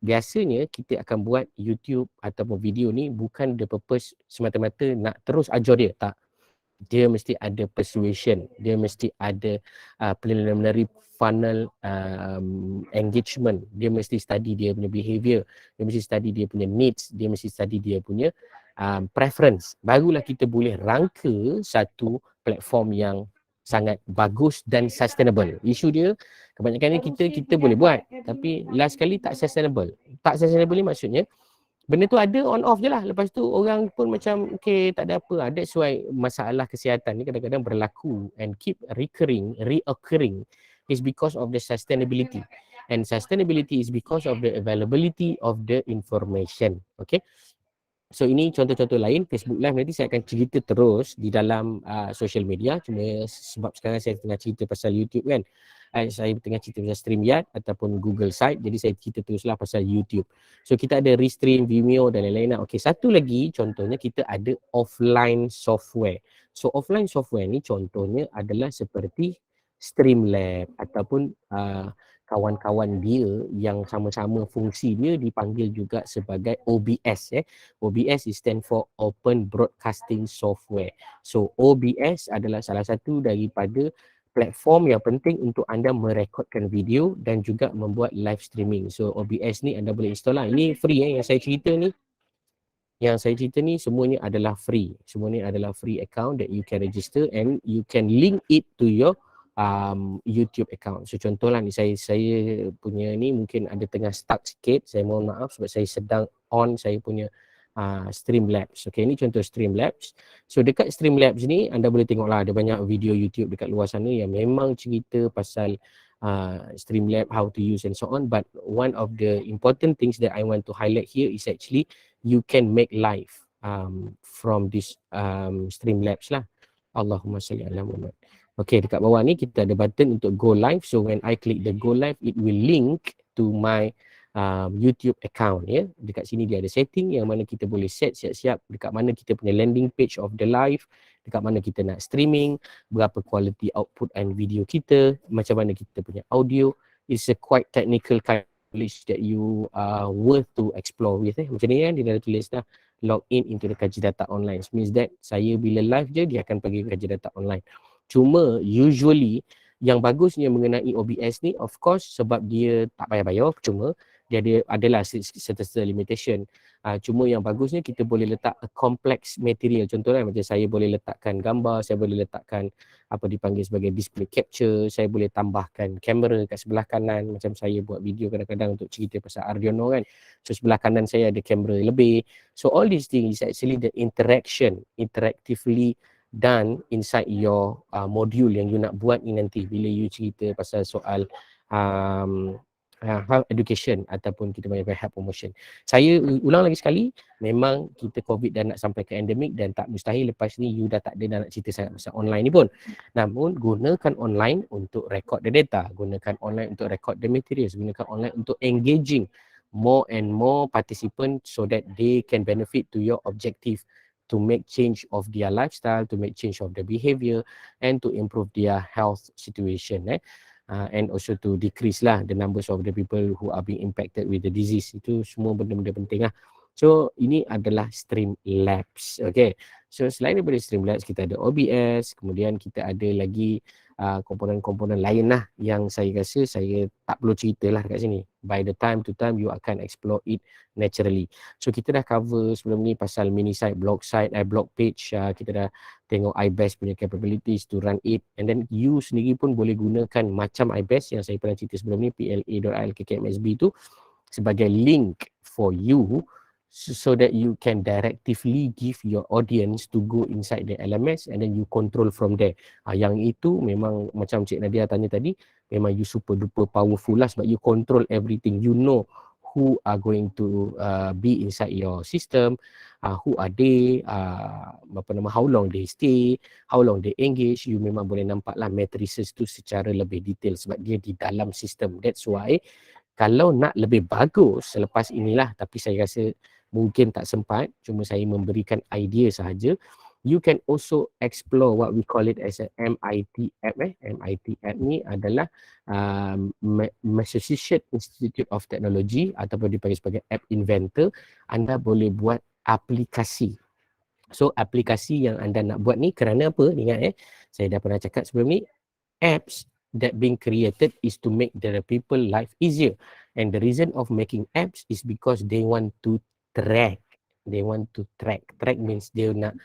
biasanya kita akan buat YouTube ataupun video ni bukan the purpose semata-mata nak terus ajar dia, tak. Dia mesti ada persuasion, dia mesti ada preliminary funnel engagement, dia mesti study dia punya behavior, dia mesti study dia punya needs, dia mesti study dia punya preference. Barulah kita boleh rangka satu platform yang sangat bagus dan sustainable. Isu dia kebanyakan ni kita boleh buat, tapi last kali tak sustainable. Tak sustainable ni maksudnya benda tu ada on off je lah. Lepas tu orang pun macam okay, tak ada apa. That's why masalah kesihatan ni kadang-kadang berlaku and keep reoccurring is because of the sustainability. And sustainability is because of the availability of the information. Okay. So ini contoh-contoh lain. Facebook Live nanti saya akan cerita terus di dalam social media. Cuma sebab sekarang saya tengah cerita pasal YouTube kan. Saya tengah cerita pasal StreamYard ataupun Google Site. Jadi saya cerita teruslah pasal YouTube. So kita ada Restream, Vimeo dan lain-lain. Okey, satu lagi contohnya kita ada offline software. So offline software ni contohnya adalah seperti Streamlabs ataupun kawan-kawan dia yang sama-sama fungsi dia dipanggil juga sebagai OBS. OBS is stand for Open Broadcasting Software. So OBS adalah salah satu daripada platform yang penting untuk anda merekodkan video dan juga membuat live streaming. So OBS ni anda boleh install lah. Ini free yang saya cerita ni. Yang saya cerita ni semuanya adalah free. Semuanya adalah free account that you can register and you can link it to your YouTube account. So contohlah ni saya punya ni mungkin ada tengah stuck sikit. Saya mohon maaf sebab saya sedang on saya punya Streamlabs. Okay, ni contoh Streamlabs. So dekat Streamlabs ni anda boleh tengoklah ada banyak video YouTube dekat luar sana yang memang cerita pasal Streamlabs, how to use and so on. But one of the important things that I want to highlight here is actually you can make live from this Streamlabs lah. Allahumma salli ala Muhammad. Okay, dekat bawah ni kita ada button untuk go live. So when I click the go live, it will link to my YouTube account. Dekat sini dia ada setting yang mana kita boleh set siap-siap dekat mana kita punya landing page of the live, dekat mana kita nak streaming, berapa quality output and video kita, macam mana kita punya audio. It's a quite technical kind of knowledge that you worth to explore with. Macam ni dia dah tulis dah, log in into the Kaji Data Online. It means that saya bila live je dia akan pergi Kaji Data Online. Cuma usually yang bagusnya mengenai OBS ni of course sebab dia tak payah bayar, cuma dia adalah certain limitation. Cuma yang bagusnya kita boleh letak a complex material. Contohnya macam saya boleh letakkan gambar, saya boleh letakkan apa dipanggil sebagai display capture, saya boleh tambahkan kamera kat sebelah kanan macam saya buat video kadang-kadang untuk cerita pasal Arduino kan. So sebelah kanan saya ada kamera lebih. So all these things is actually the interactively done inside your module yang you nak buat ni nanti bila you cerita pasal soal health education ataupun kita panggil health promotion. Saya ulang lagi sekali, memang kita COVID dah nak sampai ke endemik dan tak mustahil lepas ni you dah tak ada nak cerita sangat pasal online ni pun. Namun gunakan online untuk record the data, gunakan online untuk record the materials, gunakan online untuk engaging more and more participants so that they can benefit to your objective to make change of their lifestyle, to make change of their behavior and to improve their health situation. And also to decrease lah the numbers of the people who are being impacted with the disease. Itu semua benda-benda penting lah. So ini adalah Streamlabs. Okay. So selain daripada Streamlabs kita ada OBS, kemudian kita ada lagi komponen-komponen lain lah yang saya rasa saya tak perlu ceritalah kat sini. By the time to time you akan explore it naturally. So kita dah cover sebelum ni pasal mini site, blog page, kita dah tengok iBest punya capabilities to run it, and then you sendiri pun boleh gunakan macam iBest yang saya pernah cerita sebelum ni, pla.il/kkmsb tu sebagai link for you so that you can directly give your audience to go inside the LMS and then you control from there. Yang itu memang macam Cik Nadia tanya tadi, memang you super duper powerful lah sebab you control everything. You know who are going to be inside your system, who are they, how long they stay, how long they engage. You memang boleh nampak lah matrices tu secara lebih detail sebab dia di dalam sistem. That's why kalau nak lebih bagus selepas inilah, tapi saya rasa mungkin tak sempat, cuma saya memberikan idea sahaja. You can also explore what we call it as a MIT app. MIT app ni adalah Massachusetts Institute of Technology ataupun dipanggil sebagai App Inventor. Anda boleh buat aplikasi. So aplikasi yang anda nak buat ni kerana apa? Ingat saya dah pernah cakap sebelum ni, apps that being created is to make the people life easier. And the reason of making apps is because they want to track. They want to track. Track means dia nak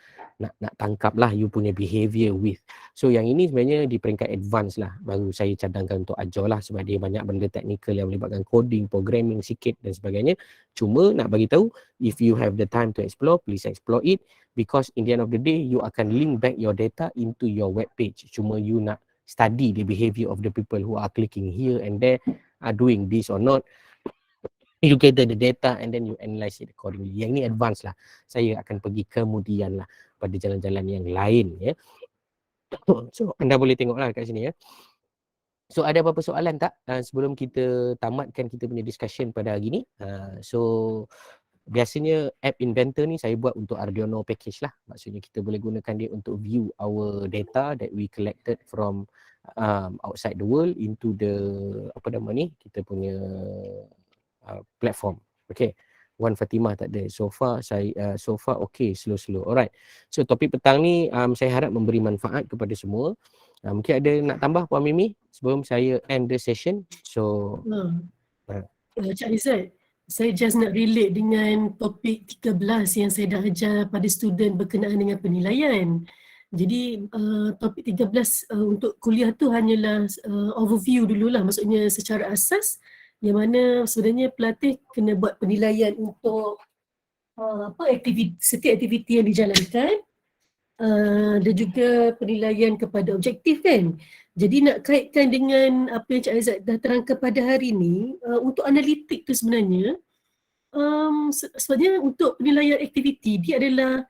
tangkap lah you punya behavior with. So yang ini sebenarnya di peringkat advance lah. Baru saya cadangkan untuk ajar lah sebab dia banyak benda teknikal yang melibatkan coding, programming sikit dan sebagainya. Cuma nak bagi tahu, if you have the time to explore, please explore it, because in the end of the day, you akan link back your data into your web page. Cuma you nak study the behavior of the people who are clicking here and there, are doing this or not. You gather the data and then you analyze it accordingly. Yang ni advance lah. Saya akan pergi kemudian lah pada jalan-jalan yang lain ya. So anda boleh tengok lah kat sini ya. So ada apa-apa soalan tak sebelum kita tamatkan kita punya discussion pada hari ni? So biasanya App Inventor ni saya buat untuk Arduino package lah. Maksudnya kita boleh gunakan dia untuk view our data that we collected from outside the world into the kita punya platform. Okay. Wan Fatimah tak ada. So far okay, slow. Alright. So topik petang ni saya harap memberi manfaat kepada semua. Mungkin ada nak tambah Puan Mimi sebelum saya end the session. So Cik Izzat, saya just nak relate dengan topik 13 yang saya dah ajar pada student berkenaan dengan penilaian. Jadi topik 13 untuk kuliah tu hanyalah overview dululah, maksudnya secara asas yang mana sebenarnya pelatih kena buat penilaian untuk setiap aktiviti yang dijalankan dan juga penilaian kepada objektif kan. Jadi nak kaitkan dengan apa yang Cik Aizat dah terangkan pada hari ni, untuk analitik tu sebenarnya sebenarnya untuk penilaian aktiviti dia adalah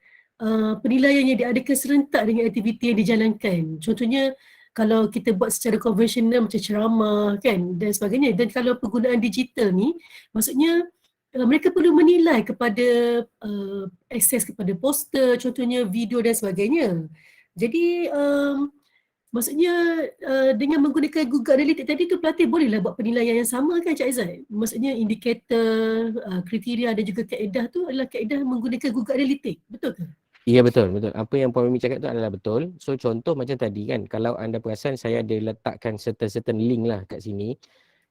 penilaian yang diadakan serentak dengan aktiviti yang dijalankan. Contohnya kalau kita buat secara konvensional macam ceramah kan dan sebagainya, dan kalau penggunaan digital ni maksudnya mereka perlu menilai kepada akses kepada poster, contohnya video dan sebagainya. Jadi maksudnya dengan menggunakan Google Analytics tadi tu pelatih bolehlah buat penilaian yang sama kan Cik Aizat? Maksudnya indikator, kriteria dan juga kaedah tu adalah kaedah menggunakan Google Analytics, betul ke? Ya betul. Apa yang Puan Mimi cakap tu adalah betul. So contoh macam tadi kan, kalau anda perasan saya ada letakkan certain link lah kat sini.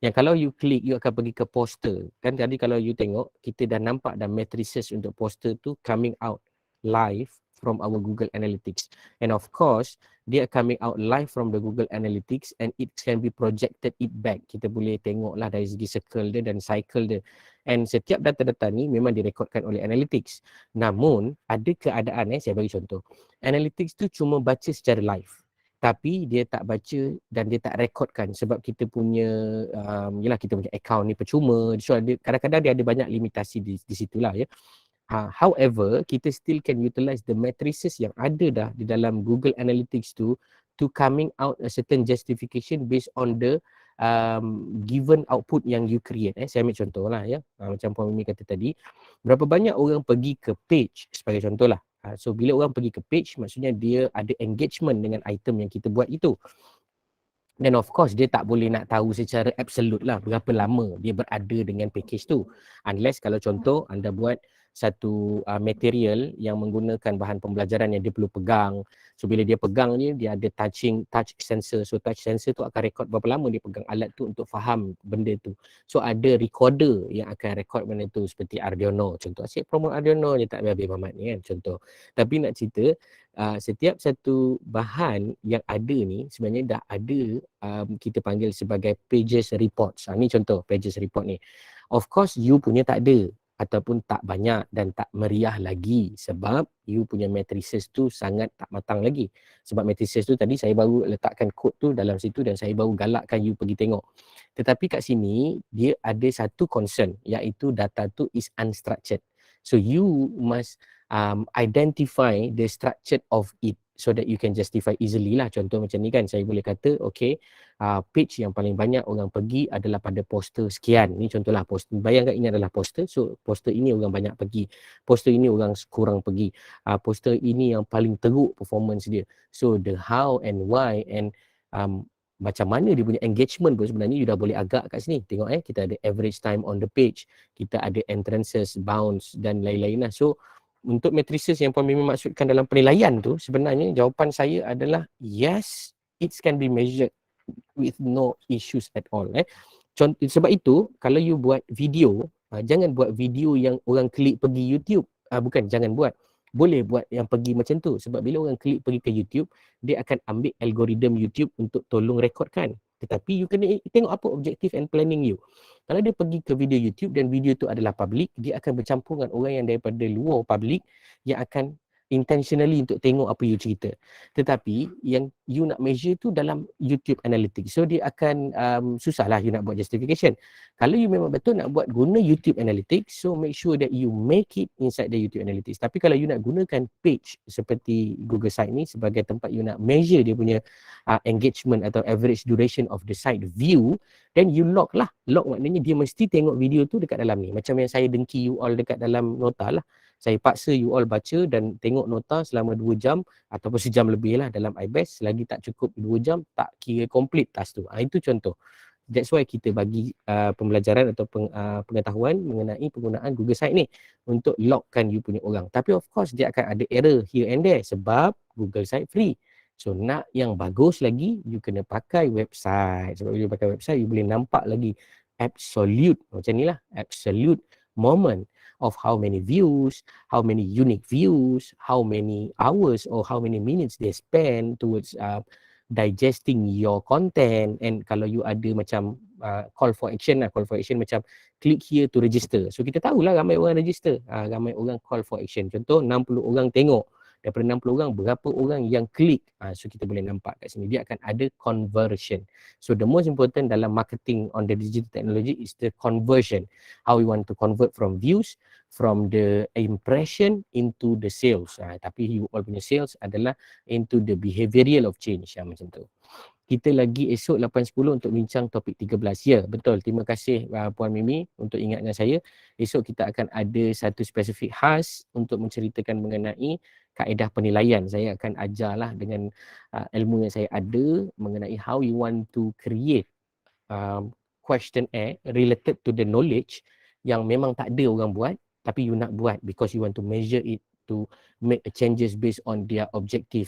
Yang kalau you klik, you akan pergi ke poster. Kan tadi kalau you tengok, kita dah nampak dah matrices untuk poster tu coming out live from our Google Analytics. And of course, dia coming out live from the Google Analytics and it can be projected it back. Kita boleh tengok lah dari segi circle dia dan cycle dia. And setiap data-data ni memang direkodkan oleh Analytics. Namun, ada keadaan saya bagi contoh. Analytics tu cuma baca secara live. Tapi dia tak baca dan dia tak rekodkan sebab kita punya kita punya account ni percuma. So kadang-kadang dia ada banyak limitasi di situlah ya. However, kita still can utilize the matrices yang ada dah di dalam Google Analytics tu to coming out a certain justification based on the given output yang you create. Saya ambil contoh lah ya. Macam Puan Mimi kata tadi, berapa banyak orang pergi ke page sebagai contoh lah. So bila orang pergi ke page, maksudnya dia ada engagement dengan item yang kita buat itu. Dan of course dia tak boleh nak tahu secara absolute lah berapa lama dia berada dengan package tu. Unless kalau contoh anda buat satu material yang menggunakan bahan pembelajaran yang dia perlu pegang. So bila dia pegang ni, dia ada touch sensor. So touch sensor tu akan rekod berapa lama dia pegang alat tu untuk faham benda tu. So ada recorder yang akan rekod benda tu seperti Arduino. Contoh asyik promote Arduino je tak habis Mamat ni kan contoh. Tapi nak cerita setiap satu bahan yang ada ni sebenarnya dah ada kita panggil sebagai pages reports. Ni contoh pages report ni. Of course you punya tak ada ataupun tak banyak dan tak meriah lagi sebab you punya matrices tu sangat tak matang lagi. Sebab matrices tu tadi saya baru letakkan kod tu dalam situ dan saya baru galakkan you pergi tengok. Tetapi kat sini dia ada satu concern iaitu data tu is unstructured. So you must identify the structure of it so that you can justify easily lah. Contoh macam ni kan, saya boleh kata okay, page yang paling banyak orang pergi adalah pada poster sekian. Ni contohlah poster, bayangkan ini adalah poster. So poster ini orang banyak pergi, poster ini orang kurang pergi, poster ini yang paling teruk performance dia. So the how and why and macam mana dia punya engagement pun sebenarnya you dah boleh agak kat sini. Tengok kita ada average time on the page, kita ada entrances, bounce dan lain-lain lah. So untuk matrices yang Puan Mimi maksudkan dalam penilaian tu, sebenarnya jawapan saya adalah yes, it can be measured with no issues at all. Sebab itu kalau you buat video, jangan buat video yang orang klik pergi YouTube. Bukan, jangan buat. Boleh buat yang pergi macam tu. Sebab bila orang klik pergi ke YouTube, dia akan ambil algoritma YouTube untuk tolong rekodkan. Tetapi you kena tengok apa objektif and planning you. Kalau dia pergi ke video YouTube dan video tu adalah public, dia akan bercampur dengan orang yang daripada luar public yang akan intentionally untuk tengok apa you cerita. Tetapi yang you nak measure tu dalam YouTube Analytics. So dia akan susahlah you nak buat justification. Kalau you memang betul nak buat guna YouTube Analytics, so make sure that you make it inside the YouTube Analytics. Tapi kalau you nak gunakan page seperti Google Site ni sebagai tempat you nak measure dia punya engagement atau average duration of the site view, then you lock lah. Lock maknanya dia mesti tengok video tu dekat dalam ni. Macam yang saya dengki you all dekat dalam nota lah. Saya paksa you all baca dan tengok nota selama 2 jam ataupun sejam lebih lah dalam iBest. Selagi tak cukup 2 jam, tak kira complete task tu. Itu contoh. That's why kita bagi pembelajaran atau pengetahuan mengenai penggunaan Google Site ni untuk lockkan you punya orang. Tapi of course dia akan ada error here and there sebab Google Site free. So nak yang bagus lagi, you kena pakai website. Sebab bila you pakai website, you boleh nampak lagi absolute, macam ni lah, absolute moment of how many views, how many unique views, how many hours or how many minutes they spend towards digesting your content. And kalau you ada macam call for action macam click here to register. So kita tahulah ramai orang register, ramai orang call for action. Contoh 60 orang tengok, daripada 60 orang berapa orang yang klik. So kita boleh nampak kat sini dia akan ada conversion. So the most important dalam marketing on the digital technology is the conversion. How we want to convert from views, from the impression into the sales. Tapi you all punya sales adalah into the behavioral of change. Macam tu. Kita lagi esok 8.10 untuk bincang topik 13. Ya, betul. Terima kasih Puan Mimi untuk ingatkan saya. Esok kita akan ada satu spesifik khas untuk menceritakan mengenai kaedah penilaian. Saya akan ajarlah dengan ilmu yang saya ada mengenai how you want to create questionnaire related to the knowledge yang memang tak ada orang buat tapi you nak buat because you want to measure it to make changes based on their objective,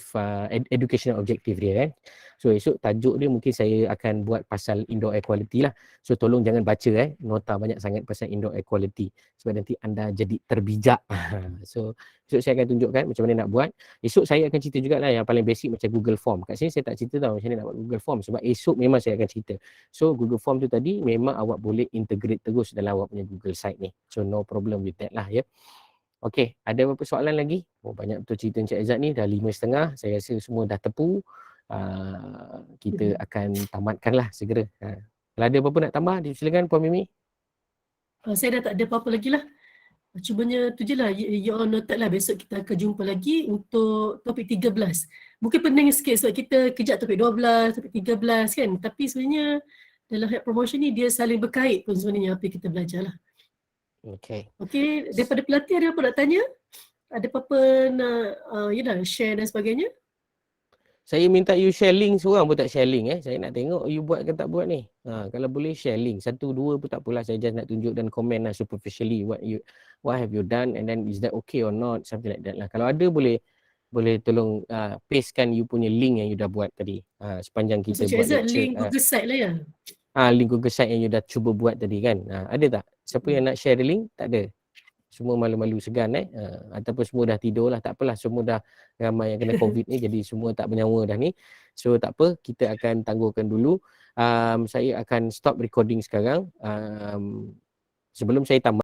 educational objective dia. So esok tajuk dia mungkin saya akan buat pasal indoor air quality lah. So tolong jangan baca nota banyak sangat pasal indoor air quality sebab nanti anda jadi terbijak. So esok saya akan tunjukkan macam mana nak buat. Esok saya akan cerita jugalah yang paling basic macam Google Form. Kat sini saya tak cerita tau macam mana nak buat Google Form sebab esok memang saya akan cerita. So Google Form tu tadi memang awak boleh integrate terus dalam awak punya Google Site ni. So no problem with that lah ya. Okey, ada apa soalan lagi? Banyak betul cerita Encik Aizat ni, dah 5.30. Saya rasa semua dah tepu. Kita akan tamatkanlah segera. Kalau ada apa-apa nak tambah, silakan Puan Mimi. Saya dah tak ada apa-apa lagi lah. Cumanya tu je lah, you all noted lah besok kita akan jumpa lagi untuk topik 13. Mungkin pening sikit sebab kita kejap topik 12, topik 13 kan. Tapi sebenarnya dalam head promotion ni dia saling berkait pun sebenarnya apa yang kita belajar lah. Okey, daripada pelatih ada apa nak tanya? Ada apa-apa nak share dan sebagainya? Saya minta you share link, seorang pun tak share link Saya nak tengok you buat ke tak buat ni. Kalau boleh share link. 1, 2 pun tak apalah. Saya just nak tunjuk dan komen lah superficially what have you done and then is that okay or not, something like that lah. Kalau ada boleh tolong pastekan you punya link yang you dah buat tadi. Sepanjang kita Maksud buat Cik Aizat, lecture. link Google Site lah ya? Link Google Site yang you dah cuba buat tadi kan. Ada tak? Siapa yang nak share the link? Tak ada. Semua malu-malu segan ataupun semua dah tidur lah, tak apalah, semua dah ramai yang kena COVID ni jadi semua tak bernyawa dah ni. So tak apa, kita akan tangguhkan dulu. Saya akan stop recording sekarang. Sebelum saya tambah